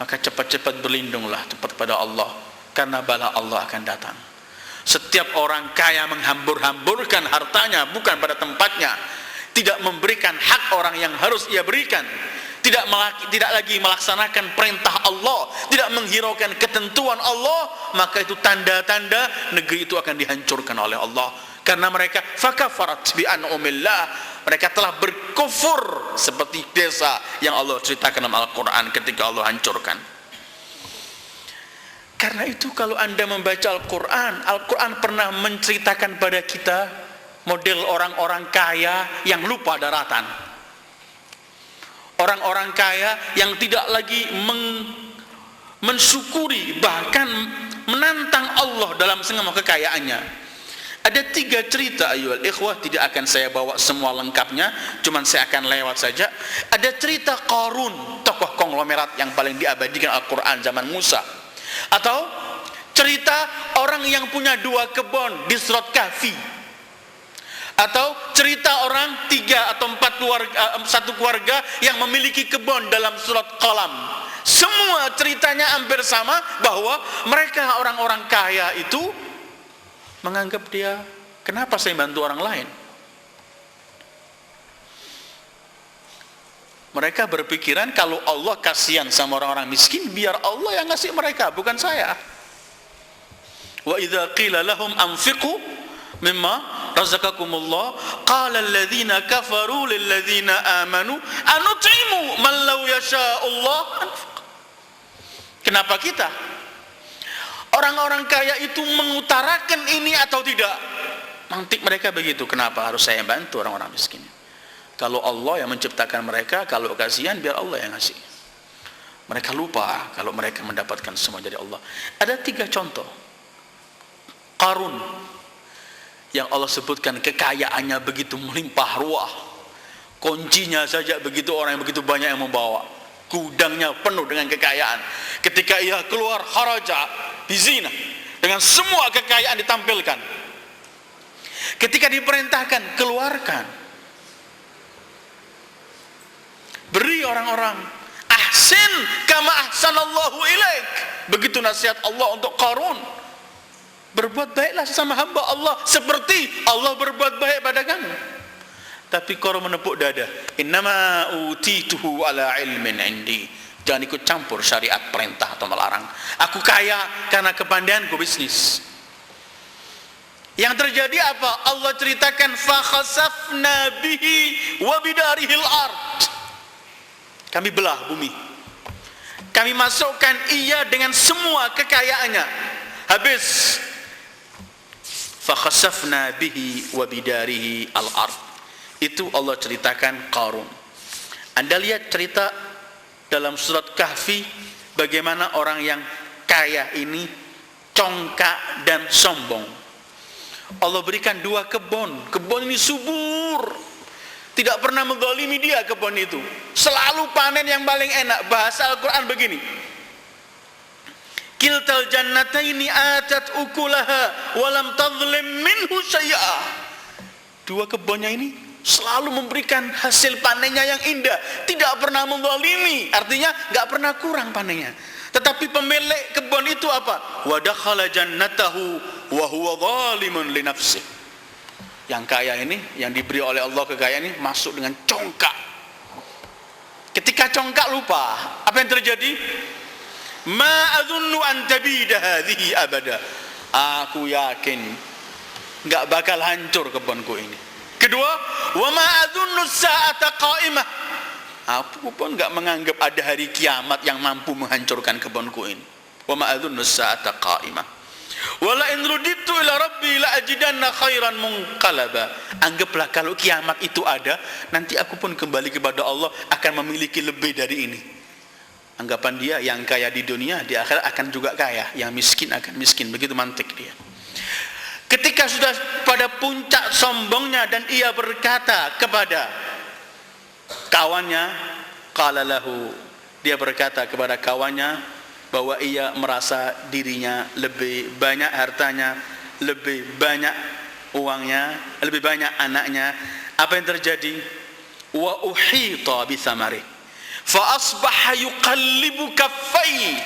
maka cepat-cepat berlindunglah cepat pada Allah, karena bala Allah akan datang. Setiap orang kaya menghambur-hamburkan hartanya bukan pada tempatnya, tidak memberikan hak orang yang harus ia berikan, tidak lagi melaksanakan perintah Allah, tidak menghiraukan ketentuan Allah, maka itu tanda-tanda negeri itu akan dihancurkan oleh Allah. Karena mereka fakafarat bi an'umillah, mereka telah berkufur seperti desa yang Allah ceritakan dalam Al-Quran ketika Allah hancurkan. Karena itu kalau Anda membaca Al-Quran, Al-Quran pernah menceritakan pada kita model orang-orang kaya yang lupa daratan, orang-orang kaya yang tidak lagi mensyukuri, bahkan menantang Allah dalam semua kekayaannya. Ada 3 cerita ayyuhal ikhwah, tidak akan saya bawa semua lengkapnya, cuman saya akan lewat saja. Ada cerita Qarun, tokoh konglomerat yang paling diabadikan Al-Quran zaman Musa. Atau cerita orang yang punya 2 kebun di surat Kahfi. Atau cerita orang 3 atau 4 keluarga, satu keluarga yang memiliki kebun dalam surat Qalam. Semua ceritanya hampir sama, bahwa mereka orang-orang kaya itu menganggap dia, kenapa saya bantu orang lain? Mereka berpikiran kalau Allah kasihan sama orang-orang miskin, biar Allah yang ngasih mereka, bukan saya. Wa idza qila lahum anfiqu mimma razaqakumullah qala alladhina kafaru lil ladzina amanu anut'imu man law yasha'ullah anfiq. Kenapa kita? Orang-orang kaya itu mengutarakan ini atau tidak? Mantik mereka begitu. Kenapa harus saya bantu orang-orang miskin? Kalau Allah yang menciptakan mereka, kalau kasihan biar Allah yang ngasih. Mereka lupa kalau mereka mendapatkan semua dari Allah. Ada 3 contoh. Qarun, yang Allah sebutkan kekayaannya begitu melimpah ruah, kuncinya saja begitu orang yang begitu banyak yang membawa, gudangnya penuh dengan kekayaan. Ketika ia keluar, kharaja bizina, dengan semua kekayaan ditampilkan. Ketika diperintahkan, keluarkan, beri orang-orang. Ahsin kama ahsanallahu ilaik, begitu nasihat Allah untuk Qarun. Berbuat baiklah sama hamba Allah seperti Allah berbuat baik pada kamu. Tapi Qarun menepuk dada. Innama utituhu ala ilmin indi. Jangan ikut campur syariat perintah atau melarang. Aku kaya karena kepandaianku bisnis. Yang terjadi apa? Allah ceritakan fa khasafna bihi wa bidarihil ard. Kami belah bumi. Kami masukkan ia dengan semua kekayaannya. Habis. Fa khasafna bihi wa bidarihi al-ard. Itu Allah ceritakan Qarun. Anda lihat cerita dalam surat Kahfi, bagaimana orang yang kaya ini congkak dan sombong. Allah berikan 2 kebun. Kebun ini subur, tidak pernah menzalimi dia kebun itu, selalu panen yang paling enak. Bahasa Al-Quran begini, kiltal jannataini atat ukulaha walam tadhlim minhu syai'a. 2 kebunnya ini selalu memberikan hasil panennya yang indah, tidak pernah menzalimi, artinya nggak pernah kurang panennya. Tetapi pemilik kebun itu apa? Wa dakhala jannatahu wa huwa zalimun li nafsihi. Yang kaya ini, yang diberi oleh Allah kekayaan ini, masuk dengan congkak. Ketika congkak lupa, apa yang terjadi? Ma adzunnu an tabida hadhihi abada. Aku yakin enggak bakal hancur kebunku ini. Kedua, wa ma adzunnu sa'ata qa'imah. Aku pun enggak menganggap ada hari kiamat yang mampu menghancurkan kebunku ini. Wa ma adzunnu sa'ata qa'imah. Wala in ruditu ila rabbi la ajidanna khairan munqalaba. Anggaplah kalau kiamat itu ada, nanti aku pun kembali kepada Allah akan memiliki lebih dari ini. Anggapan dia yang kaya di dunia di akhirat akan juga kaya, yang miskin akan miskin, begitu mantik dia. Ketika sudah pada puncak sombongnya dan ia berkata kepada kawannya, qala lahu, dia berkata kepada kawannya bahwa ia merasa dirinya lebih banyak hartanya, lebih banyak uangnya, lebih banyak anaknya. Apa yang terjadi? Wa uhita bi thamari fa asbaha yuqallibu kaffai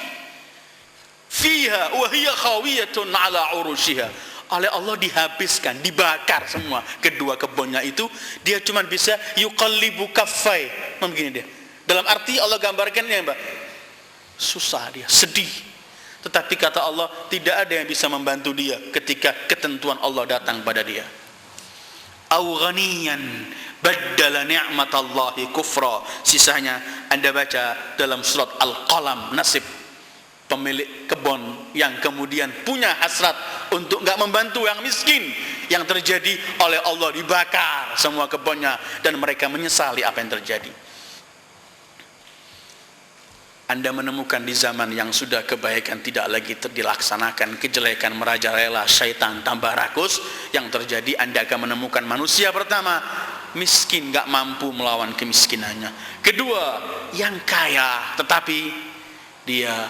fiha wa hiya khawiyatun ala urushiha. Oleh Allah dihabiskan, dibakar semua kedua kebunnya itu. Dia cuma bisa yuqallibu kaffai, begini dia. Dalam arti Allah gambarkannya, Mbak, susah dia, sedih. Tetapi kata Allah, tidak ada yang bisa membantu dia ketika ketentuan Allah datang pada dia. Au ghaniyan baddala ni'matallahi kufra. Sisanya Anda baca dalam surat Al-Qalam, nasib pemilik kebun yang kemudian punya hasrat untuk enggak membantu yang miskin. Yang terjadi oleh Allah dibakar semua kebunnya dan mereka menyesali apa yang terjadi. Anda menemukan di zaman yang sudah kebaikan tidak lagi dilaksanakan, kejelekan merajalela, syaitan tambah rakus. Yang terjadi Anda akan menemukan manusia pertama miskin, gak mampu melawan kemiskinannya. Kedua, yang kaya tetapi dia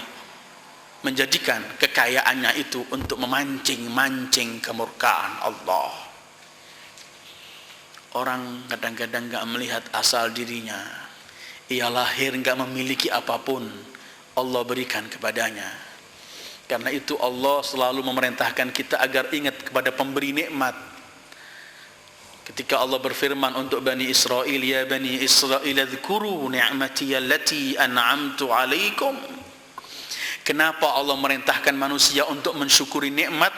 menjadikan kekayaannya itu untuk memancing kemurkaan Allah. Orang kadang-kadang gak melihat asal dirinya. Ia lahir gak memiliki apapun, Allah berikan kepadanya. Karena itu Allah selalu memerintahkan kita agar ingat kepada pemberi nikmat. Ketika Allah berfirman untuk Bani Israel, ya Bani Israel adhkuru ni'mati allati an'amtu alaikum. Kenapa Allah merintahkan manusia untuk mensyukuri nikmat?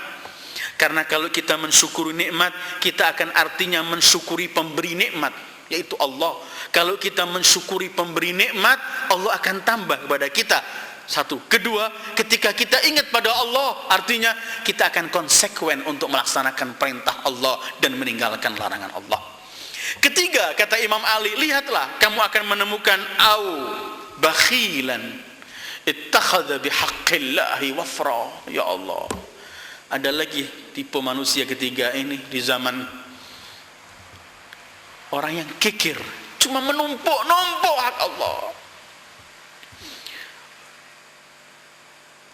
Karena kalau kita mensyukuri nikmat, kita akan artinya mensyukuri pemberi nikmat, yaitu Allah. Kalau kita mensyukuri pemberi nikmat, Allah akan tambah kepada kita. Satu. Kedua, ketika kita ingat pada Allah, artinya kita akan konsekuen untuk melaksanakan perintah Allah dan meninggalkan larangan Allah. Ketiga, kata Imam Ali, lihatlah kamu akan menemukan au bakhilan ittakhadha bihaqqillahi wafra. Ya Allah, ada lagi tipe manusia ketiga ini di zaman orang yang kikir, cuma menumpuk hak Allah.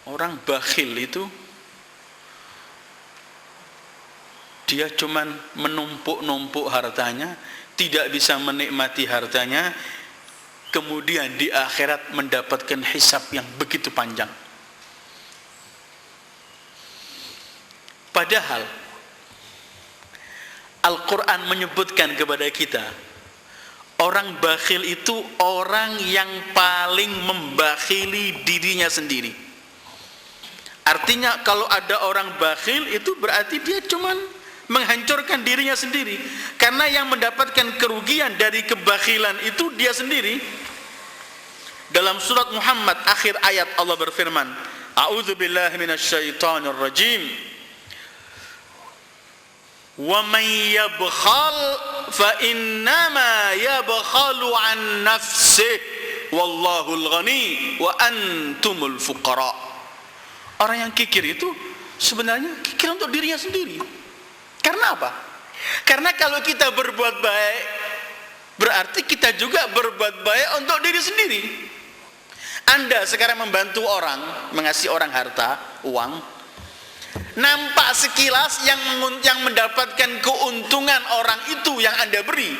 Orang bakhil itu dia cuma menumpuk hartanya, tidak bisa menikmati hartanya, kemudian di akhirat mendapatkan hisab yang begitu panjang. Padahal Al-Quran menyebutkan kepada kita, orang bakhil itu orang yang paling membakhili dirinya sendiri. Artinya kalau ada orang bakhil itu berarti dia cuma menghancurkan dirinya sendiri. Karena yang mendapatkan kerugian dari kebakhilan itu dia sendiri. Dalam surat Muhammad akhir ayat Allah berfirman, A'udzubillahi minasyaitonir rajim. Wa may yabkhal fa innama yabkhalu an nafsihi wallahul ghani wa antumul fuqara. Orang yang kikir itu sebenarnya kikir untuk dirinya sendiri. Karena apa? Karena kalau kita berbuat baik, berarti kita juga berbuat baik untuk diri sendiri. Anda sekarang membantu orang, mengasih orang harta, uang, nampak sekilas yang mendapatkan keuntungan orang itu yang Anda beri.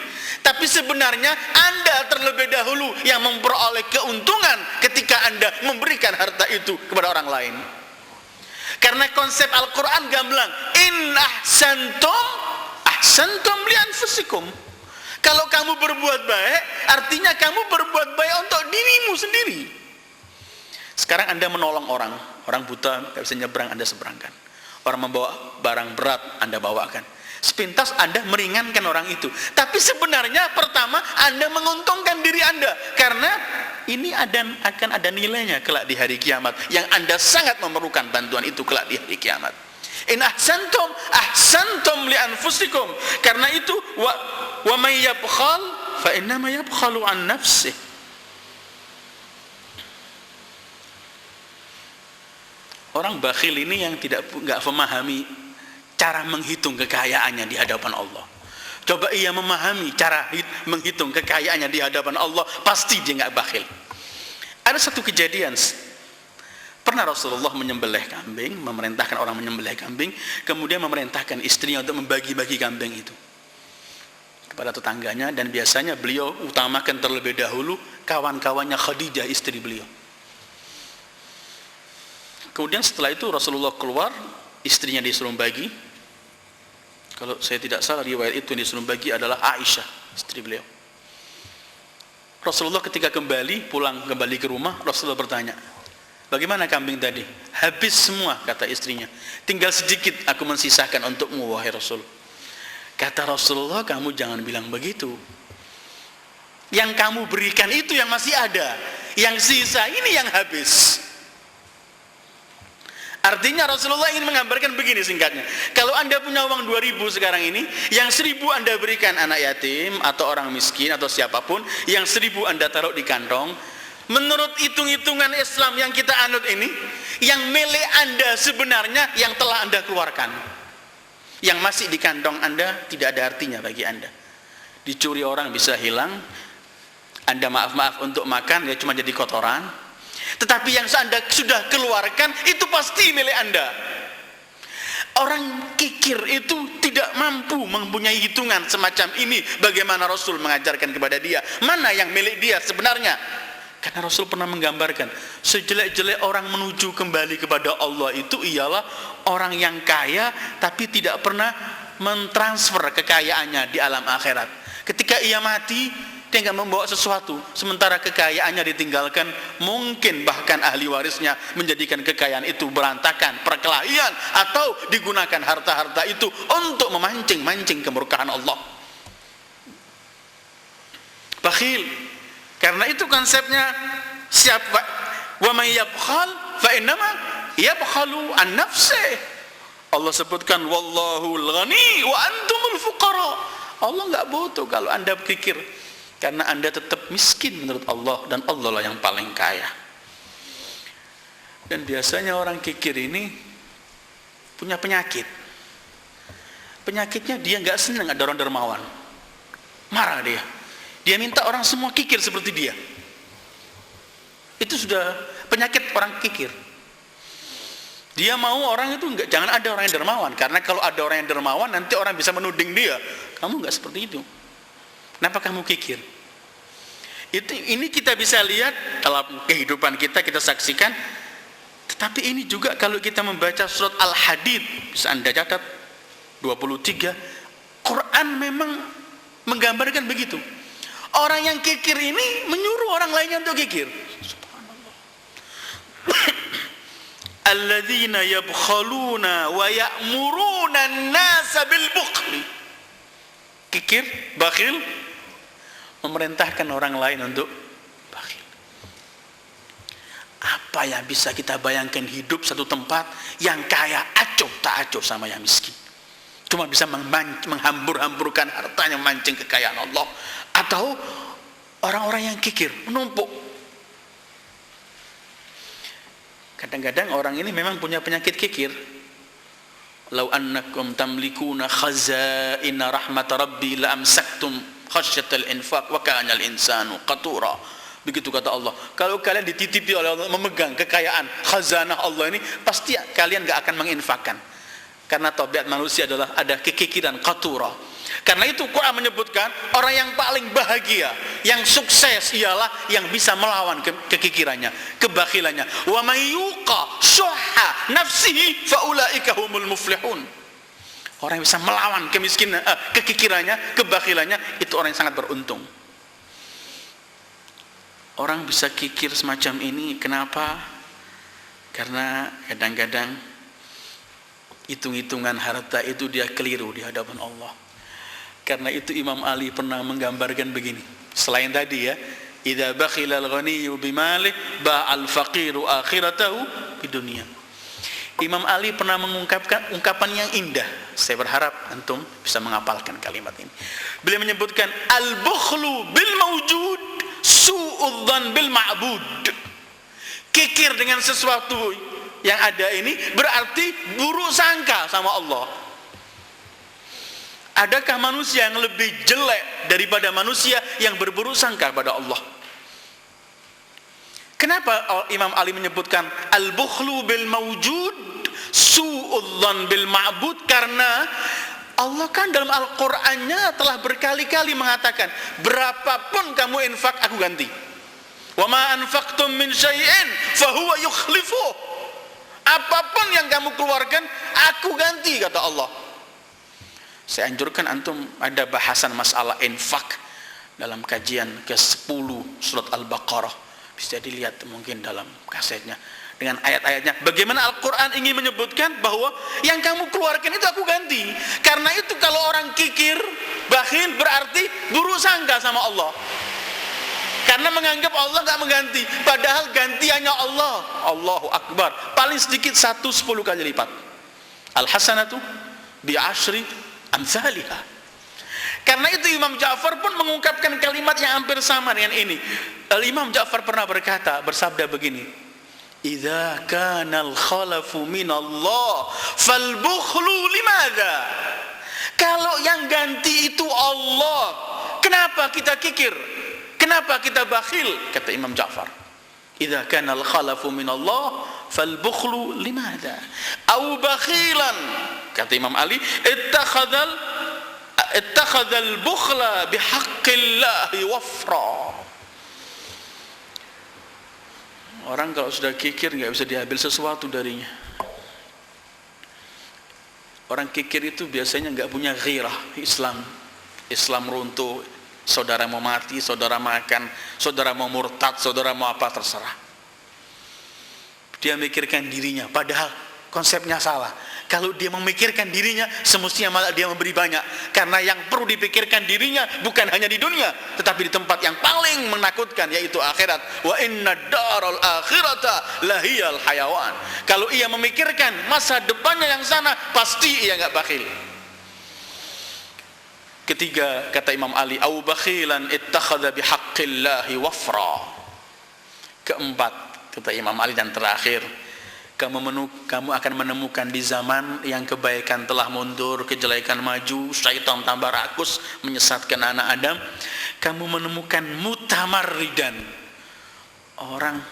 Tapi sebenarnya Anda terlebih dahulu yang memperoleh keuntungan ketika Anda memberikan harta itu kepada orang lain. Karena konsep Al-Quran gamblang, in ahsantum ahsantum li anfusikum. Kalau kamu berbuat baik, artinya kamu berbuat baik untuk dirimu sendiri. Sekarang Anda menolong orang buta tidak bisa nyebrang, Anda seberangkan. Orang membawa barang berat, Anda bawakan. Sepintas Anda meringankan orang itu. Tapi sebenarnya pertama Anda menguntungkan diri Anda, karena ini akan ada nilainya kelak di hari kiamat, yang Anda sangat memerlukan bantuan itu kelak di hari kiamat. In ahsantum ahsantum li anfusikum. Karena itu wa may yabkhal fa innama yabkhalu an nafsihi. Orang bakhil ini yang nggak memahami cara menghitung kekayaannya di hadapan Allah. Coba ia memahami cara menghitung kekayaannya di hadapan Allah, pasti dia nggak bakhil. Ada satu kejadian, pernah Rasulullah menyembelih kambing, memerintahkan orang menyembelih kambing, kemudian memerintahkan istrinya untuk membagi-bagi kambing itu kepada tetangganya, dan biasanya beliau utamakan terlebih dahulu kawan-kawannya Khadijah, istri beliau. Kemudian setelah itu Rasulullah keluar, istrinya disuruh bagi. Kalau saya tidak salah riwayat itu yang disuruh bagi adalah Aisyah, istri beliau. Rasulullah ketika pulang kembali ke rumah, Rasulullah bertanya, bagaimana kambing tadi? Habis semua, kata istrinya. Tinggal sedikit aku mensisakan untukmu, wahai Rasul. Kata Rasulullah, kamu jangan bilang begitu. Yang kamu berikan itu yang masih ada, yang sisa ini yang habis. Artinya Rasulullah ingin menggambarkan begini singkatnya. Kalau Anda punya uang 2.000 sekarang ini, yang 1.000 Anda berikan anak yatim atau orang miskin atau siapapun, yang 1.000 Anda taruh di kantong. Menurut hitung-hitungan Islam yang kita anut ini, yang milik Anda sebenarnya yang telah Anda keluarkan. Yang masih di kantong Anda tidak ada artinya bagi Anda. Dicuri orang bisa hilang, Anda maaf-maaf untuk makan, ya cuma jadi kotoran. Tetapi yang Anda sudah keluarkan itu pasti milik Anda. Orang kikir itu tidak mampu mempunyai hitungan semacam ini. Bagaimana Rasul mengajarkan kepada dia mana yang milik dia sebenarnya. Karena Rasul pernah menggambarkan, sejelek-jelek orang menuju kembali kepada Allah itu ialah orang yang kaya tapi tidak pernah mentransfer kekayaannya di alam akhirat. Ketika ia mati, dia nggak membawa sesuatu, sementara kekayaannya ditinggalkan. Mungkin bahkan ahli warisnya menjadikan kekayaan itu berantakan, perkelahian, atau digunakan harta-harta itu untuk memancing kemurkaan Allah. Bakhil. Karena itu konsepnya, siapa wa may yabkhal fa innama yabkhalu an nafsihi. Allah sebutkan wallahul ghani wa antumul fuqara. Allah nggak butuh kalau Anda berpikir, karena Anda tetap miskin menurut Allah, dan Allah lah yang paling kaya. Dan biasanya orang kikir ini punya penyakit. Penyakitnya dia nggak senang ada orang dermawan, marah dia. Dia minta orang semua kikir seperti dia. Itu sudah penyakit orang kikir. Dia mau orang itu jangan ada orang yang dermawan, karena kalau ada orang yang dermawan nanti orang bisa menuding dia, kamu nggak seperti itu. Kenapa kamu kikir? Ini kita bisa lihat dalam kehidupan kita saksikan. Tetapi ini juga kalau kita membaca surat Al-Hadid, bisa Anda catat 23, Quran memang menggambarkan begitu. Orang yang kikir ini menyuruh orang lainnya untuk kikir. Subhanallah. Alladzina yabkhaluna wa ya'muruna an-nasa bil bukhli. Kikir, bakhil, memerintahkan orang lain untuk bakhil. Apa yang bisa kita bayangkan hidup satu tempat yang kaya acuh tak acuh sama yang miskin, cuma bisa menghambur-hamburkan hartanya, memancing kekayaan Allah. Atau orang-orang yang kikir, menumpuk. Kadang-kadang orang ini memang punya penyakit kikir. Lau annakum tamlikuna khazaina rahmat rabbi la amsaktum khasyatal infaq wa kana al insanu qatura. Begitu kata Allah. Kalau kalian dititipi oleh Allah memegang kekayaan khazanah Allah ini, pasti kalian enggak akan menginfakkan. Karena tabiat manusia adalah ada kekikiran, qatura. Karena itu Quran menyebutkan orang yang paling bahagia, yang sukses ialah yang bisa melawan kekikirannya, kebakhilannya. Wa may yuqa syuhha nafsihi faulaika humul muflihun. Orang yang bisa melawan kemiskinan, kekikirannya, kebakhilannya, itu orang yang sangat beruntung. Orang bisa kikir semacam ini, kenapa? Karena kadang-kadang hitung-hitungan harta itu dia keliru di hadapan Allah. Karena itu Imam Ali pernah menggambarkan begini. Selain tadi ya, idza bakhila al-ghaniyyu bimalih ba'al faqiru akhiratahu bidunya. Imam Ali pernah mengungkapkan ungkapan yang indah. Saya berharap antum bisa menghafalkan kalimat ini. Beliau menyebutkan al-bukhlu bil mawjud su'udzan bil ma'bud. Kikir dengan sesuatu yang ada ini berarti buruk sangka sama Allah. Adakah manusia yang lebih jelek daripada manusia yang berburuk sangka pada Allah? Kenapa Imam Ali menyebutkan al-bukhlu bil mawjud su'udzan bil ma'bud? Karena Allah kan dalam Al-Qur'annya telah berkali-kali mengatakan, berapapun kamu infak aku ganti. Wa ma anfaqtum min syai'in fahuwa yukhlifuh. Apapun yang kamu keluarkan aku ganti, kata Allah. Saya anjurkan antum ada bahasan masalah infak dalam kajian ke-10 surat Al-Baqarah. Bisa dilihat mungkin dalam kasetnya dengan ayat-ayatnya. Bagaimana Al-Quran ingin menyebutkan bahwa yang kamu keluarkan itu aku ganti. Karena itu kalau orang kikir, bakhil, berarti buruk sangka sama Allah. Karena menganggap Allah gak mengganti. Padahal gantiannya Allah. Allahu Akbar. Paling sedikit 10 kali lipat. Al-hasanatu bi'ashri amthaliha. Karena itu Imam Ja'far pun mengungkapkan kalimat yang hampir sama dengan ini. Imam Ja'far pernah berkata, bersabda begini, idza kana al-khalafu min Allah fal bukhlu limadha? Kalau yang ganti itu Allah, kenapa kita kikir? Kenapa kita bakhil? Kata Imam Ja'far, idza kana al-khalafu min Allah fal bukhlu limadha? Au bakhilan, kata Imam Ali, ittakhadhal bukhla bihaqqillahi wafra. Orang kalau sudah kikir nggak bisa diambil sesuatu darinya. Orang kikir itu biasanya nggak punya ghirah. Islam runtuh, saudara mau mati, saudara makan, saudara mau murtad, saudara mau apa, terserah. Dia mikirkan dirinya, padahal konsepnya salah. Kalau dia memikirkan dirinya, semestinya malah dia memberi banyak. Karena yang perlu dipikirkan dirinya bukan hanya di dunia, tetapi di tempat yang paling menakutkan, yaitu akhirat. Wa inna daral akhirata lahiyal hayawan. Kalau ia memikirkan masa depannya yang sana, pasti ia enggak bakhil. Ketiga, kata Imam Ali, au bakhilan ittakhadha bihaqqillahi wafra. Keempat, kata Imam Ali, dan terakhir, kamu akan menemukan di zaman yang kebaikan telah mundur, kejelekan maju, syaitan tambah rakus, menyesatkan anak Adam. Kamu menemukan mutamarridan, orang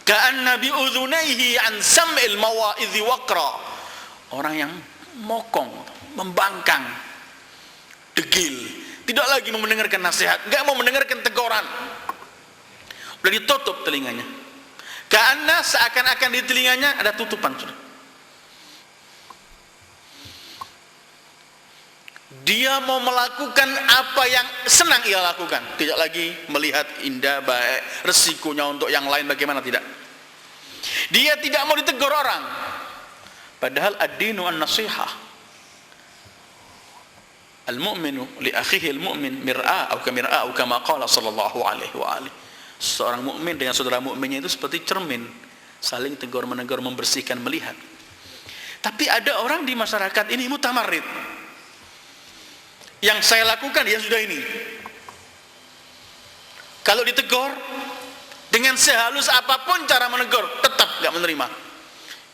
ka'anna bi udhunaihi an sam'il mawa'idhi waqra, orang yang mokong, membangkang, degil, tidak lagi mau mendengarkan nasihat, enggak mau mendengarkan teguran, udah ditutup telinganya. Karena seakan-akan di telinganya ada tutupan. Dia mau melakukan apa yang senang ia lakukan, tidak lagi melihat indah, baik, resikonya untuk yang lain bagaimana, tidak. Dia tidak mau ditegur orang, padahal ad-dinu an-nasihah. Al-mu'minu li akhihi al-mu'min mir'a atau kamir'a atau kama qala sallallahu alaihi wa alihi. Seorang mukmin dengan saudara mukminnya itu seperti cermin, saling tegur menegur, membersihkan, melihat. Tapi ada orang di masyarakat ini mutamarrid. Yang saya lakukan ya sudah ini. Kalau ditegur dengan sehalus apapun cara menegur, tetap enggak menerima.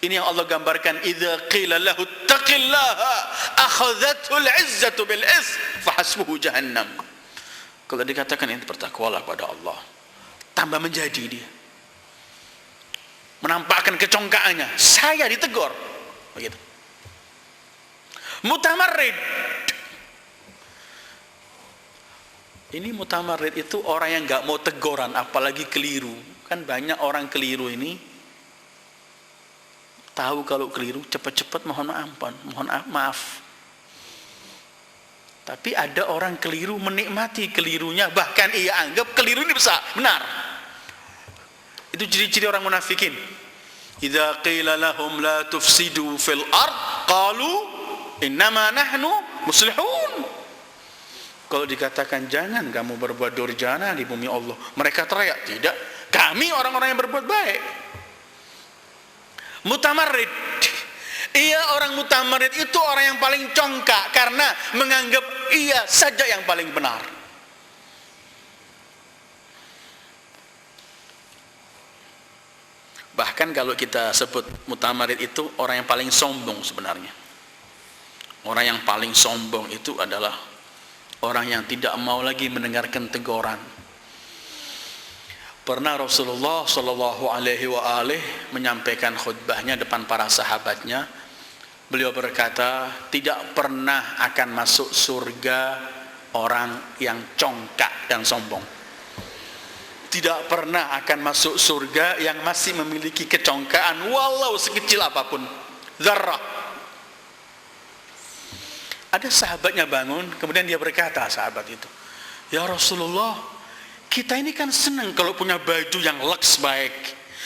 Ini yang Allah gambarkan, idza qila lahu taqillaha akhadhathu al-'izzatu bil is fa hasbuhu jahannam. Kalau dikatakan ini bertakwalah pada Allah, tambah menjadi dia, menampakkan kecongkaannya. Saya ditegur begitu, mutamarrid. Ini mutamarrid itu orang yang nggak mau teguran, apalagi keliru. Kan banyak orang keliru ini, tahu kalau keliru cepat-cepat mohon maaf. Tapi ada orang keliru menikmati kelirunya, bahkan ia anggap keliru ini benar. Itu ciri-ciri orang munafikin. Idza qila lahum la tufsidu fil ard qalu innama nahnu muslihun. Kalau dikatakan jangan kamu berbuat durjana di bumi Allah, mereka teriak, tidak, kami orang-orang yang berbuat baik. Mutamarrid. Ia orang mutamarrid itu orang yang paling congkak karena menganggap ia saja yang paling benar. Bahkan kalau kita sebut mutamarid itu orang yang paling sombong sebenarnya. Orang yang paling sombong itu adalah orang yang tidak mau lagi mendengarkan teguran. Pernah Rasulullah Shallallahu Alaihi Wasallam menyampaikan khutbahnya depan para sahabatnya. Beliau berkata, tidak pernah akan masuk surga orang yang congkak dan sombong. Tidak pernah akan masuk surga yang masih memiliki kecongkaan walau sekecil apapun, zarrah. Ada sahabatnya bangun, kemudian dia berkata, sahabat itu, ya Rasulullah, kita ini kan senang kalau punya baju yang leks baik,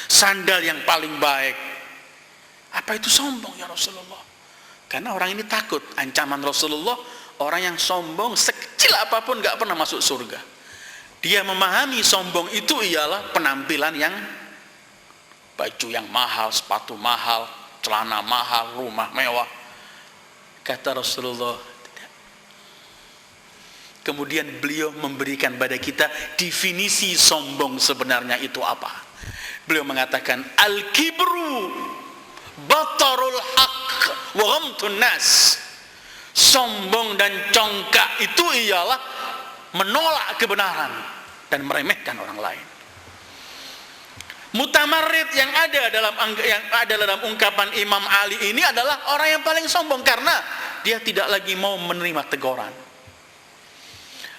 sandal yang paling baik. Apa itu sombong ya Rasulullah? Karena orang ini takut ancaman Rasulullah, orang yang sombong sekecil apapun gak pernah masuk surga. Dia memahami sombong itu ialah penampilan yang baju yang mahal, sepatu mahal, celana mahal, rumah mewah. Kata Rasulullah, tidak. Kemudian beliau memberikan pada kita definisi sombong sebenarnya itu apa. Beliau mengatakan, al-kibru batarul haq wa ghamtun nas. Sombong dan congkak itu ialah menolak kebenaran dan meremehkan orang lain. Mutamarrid yang ada dalam ungkapan Imam Ali ini adalah orang yang paling sombong karena dia tidak lagi mau menerima teguran,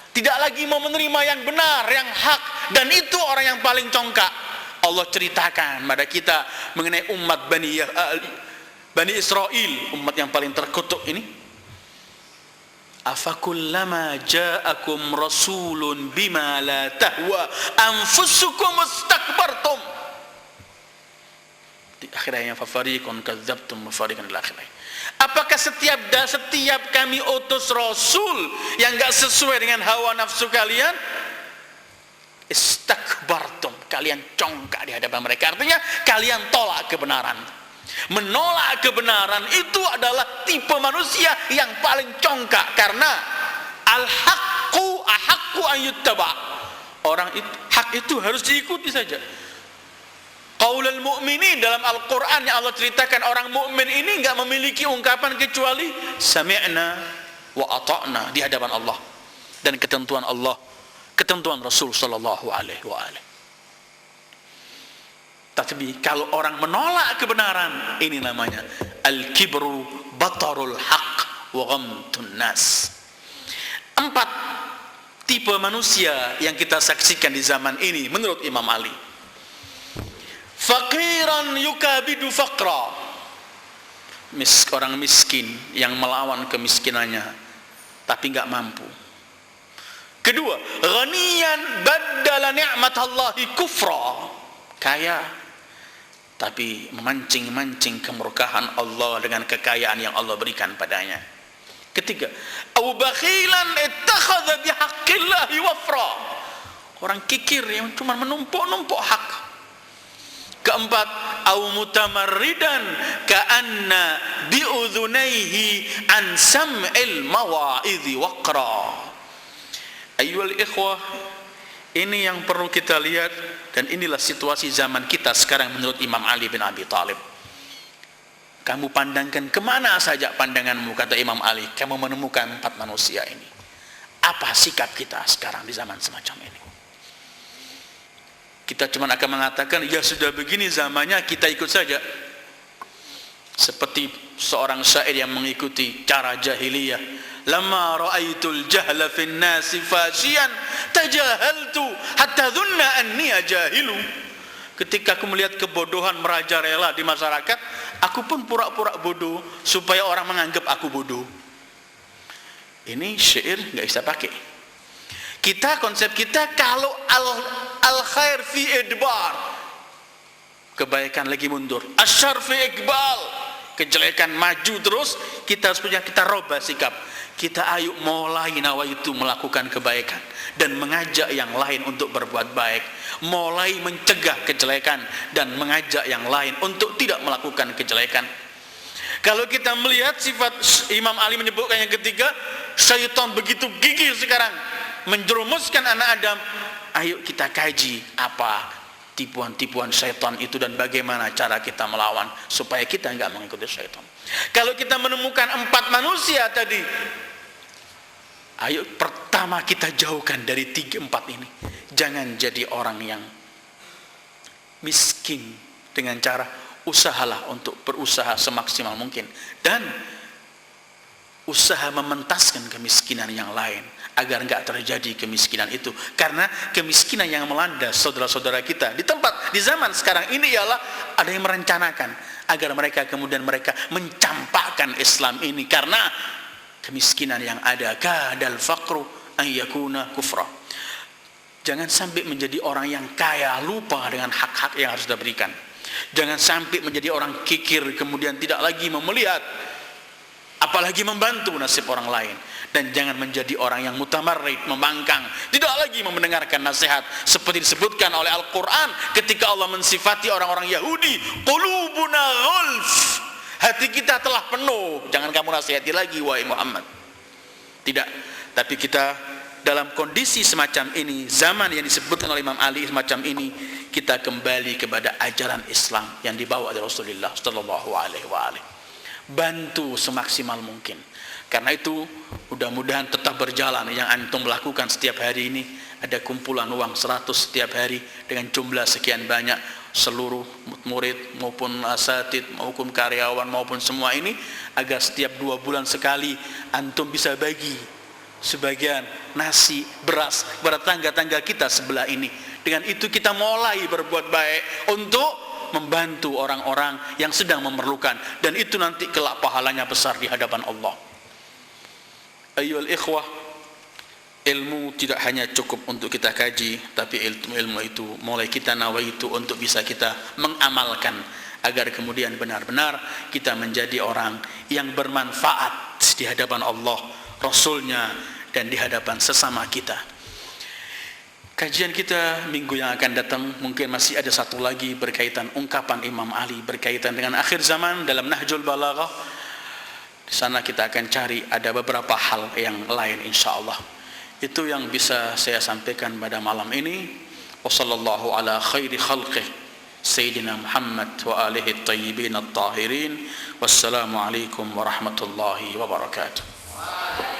tidak lagi mau menerima yang benar, yang hak, dan itu orang yang paling congkak. Allah ceritakan pada kita mengenai umat Bani Israel, umat yang paling terkutuk ini. Afakullama ja'akum rasulun bima la tahwa anfusukum istakbartum. Di akhirnya fafariqun kadzdzabtum wa fariqan lil akhirah. Apakah setiap kami utus rasul yang enggak sesuai dengan hawa nafsu kalian? Istakbartum, kalian congkak di hadapan mereka. Artinya kalian tolak kebenaran. Menolak kebenaran itu adalah tipe manusia yang paling congkak karena al-haqqu ahaqqu an yuttaba. Orang itu, hak itu harus diikuti saja. Qaulul mu'minin dalam Al-Qur'an yang Allah ceritakan orang mukmin ini enggak memiliki ungkapan kecuali sami'na wa ata'na di hadapan Allah dan ketentuan Allah, ketentuan Rasul sallallahu alaihi wasallam. Tapi kalau orang menolak kebenaran, ini namanya al-kibru batarul haq wa ghamtun nas. 4 tipe manusia yang kita saksikan di zaman ini menurut Imam Ali. Faqiran yukabidu faqra. Orang miskin yang melawan kemiskinannya tapi enggak mampu. Kedua, ghaniyan baddala ni'matallahi kufra. Kaya tapi memancing-mancing kemurkaan Allah dengan kekayaan yang Allah berikan padanya. Ketiga, au bakhilan ittakhadha bihaqqillahi wafra. Orang kikir yang cuma menumpuk-numpuk hak. Keempat, au mutamarridan ka'anna bi'udhunaihi an sam'il mawa'idhi waqra. Ayyuhal ikhwah, ini yang perlu kita lihat, dan inilah situasi zaman kita sekarang menurut Imam Ali bin Abi Thalib. Kamu pandangkan kemana saja pandanganmu, kata Imam Ali, kamu menemukan 4 manusia ini. Apa sikap kita sekarang di zaman semacam ini? Kita cuma akan mengatakan, ya sudah begini zamannya, kita ikut saja. Seperti seorang syair yang mengikuti cara jahiliyah. Lama ra'aitul jahla fin nasi fashiyan tajahaltu hatta dhunna anni jahilu. Ketika aku melihat kebodohan merajalela di masyarakat, aku pun pura-pura bodoh supaya orang menganggap aku bodoh. Ini syair enggak bisa pakai. Konsep kita kalau al khair fi idbar, kebaikan lagi mundur, asyar fi iqbal, kejelekan maju terus, kita harus punya, kita robah sikap. Kita ayo mulai nawaitu melakukan kebaikan dan mengajak yang lain untuk berbuat baik, mulai mencegah kejelekan dan mengajak yang lain untuk tidak melakukan kejelekan. Kalau kita melihat sifat Imam Ali menyebutkan yang ketiga, syaitan begitu gigih sekarang menjerumuskan anak Adam. Ayo kita kaji apa tipuan-tipuan syaitan itu dan bagaimana cara kita melawan supaya kita enggak mengikuti syaitan. Kalau kita menemukan 4 manusia tadi, ayo pertama kita jauhkan dari 3-4 ini. Jangan jadi orang yang miskin dengan cara usahalah untuk berusaha semaksimal mungkin dan usaha mementaskan kemiskinan yang lain agar enggak terjadi kemiskinan itu, karena kemiskinan yang melanda saudara-saudara kita di zaman sekarang ini ialah ada yang merencanakan agar mereka kemudian mencampakkan Islam ini karena kemiskinan yang ada. Kadal faqru an yakuna kufra. Jangan sampai menjadi orang yang kaya lupa dengan hak-hak yang harus diberikan. Jangan sampai menjadi orang kikir kemudian tidak lagi melihat apalagi membantu nasib orang lain. Dan jangan menjadi orang yang mutamarrid, membangkang, tidak lagi mendengarkan nasihat seperti disebutkan oleh Al-Quran ketika Allah mensifati orang-orang Yahudi, qulubuna ghulf, hati kita telah penuh, jangan kamu nasihati lagi wahai Muhammad. Tidak, tapi kita dalam kondisi semacam ini, zaman yang disebutkan oleh Imam Ali semacam ini, kita kembali kepada ajaran Islam yang dibawa oleh Rasulullah sallallahu alaihi wasallam. Bantu semaksimal mungkin. Karena itu mudah-mudahan tetap berjalan yang antum lakukan setiap hari ini. Ada kumpulan uang 100 setiap hari dengan jumlah sekian banyak, seluruh murid maupun asatid maupun karyawan maupun semua ini, agar setiap 2 bulan sekali antum bisa bagi sebagian nasi, beras kepada tangga-tangga kita sebelah ini. Dengan itu kita mulai berbuat baik untuk membantu orang-orang yang sedang memerlukan, dan itu nanti kelak pahalanya besar di hadapan Allah. Ayyuhal ikhwah, ilmu tidak hanya cukup untuk kita kaji, tapi ilmu itu mulai kita nawaitu untuk bisa kita mengamalkan agar kemudian benar-benar kita menjadi orang yang bermanfaat di hadapan Allah, Rasulnya, dan di hadapan sesama kita. Kajian kita minggu yang akan datang mungkin masih ada satu lagi berkaitan ungkapan Imam Ali berkaitan dengan akhir zaman dalam Nahjul Balaghah. Di sana kita akan cari ada beberapa hal yang lain insyaallah. Itu yang bisa saya sampaikan pada malam ini. Wassallallahu ala khairi khalqih Sayyidina Muhammad wa alihi at-tayyibin at-tahirin. Wassalamu alaikum warahmatullahi wabarakatuh.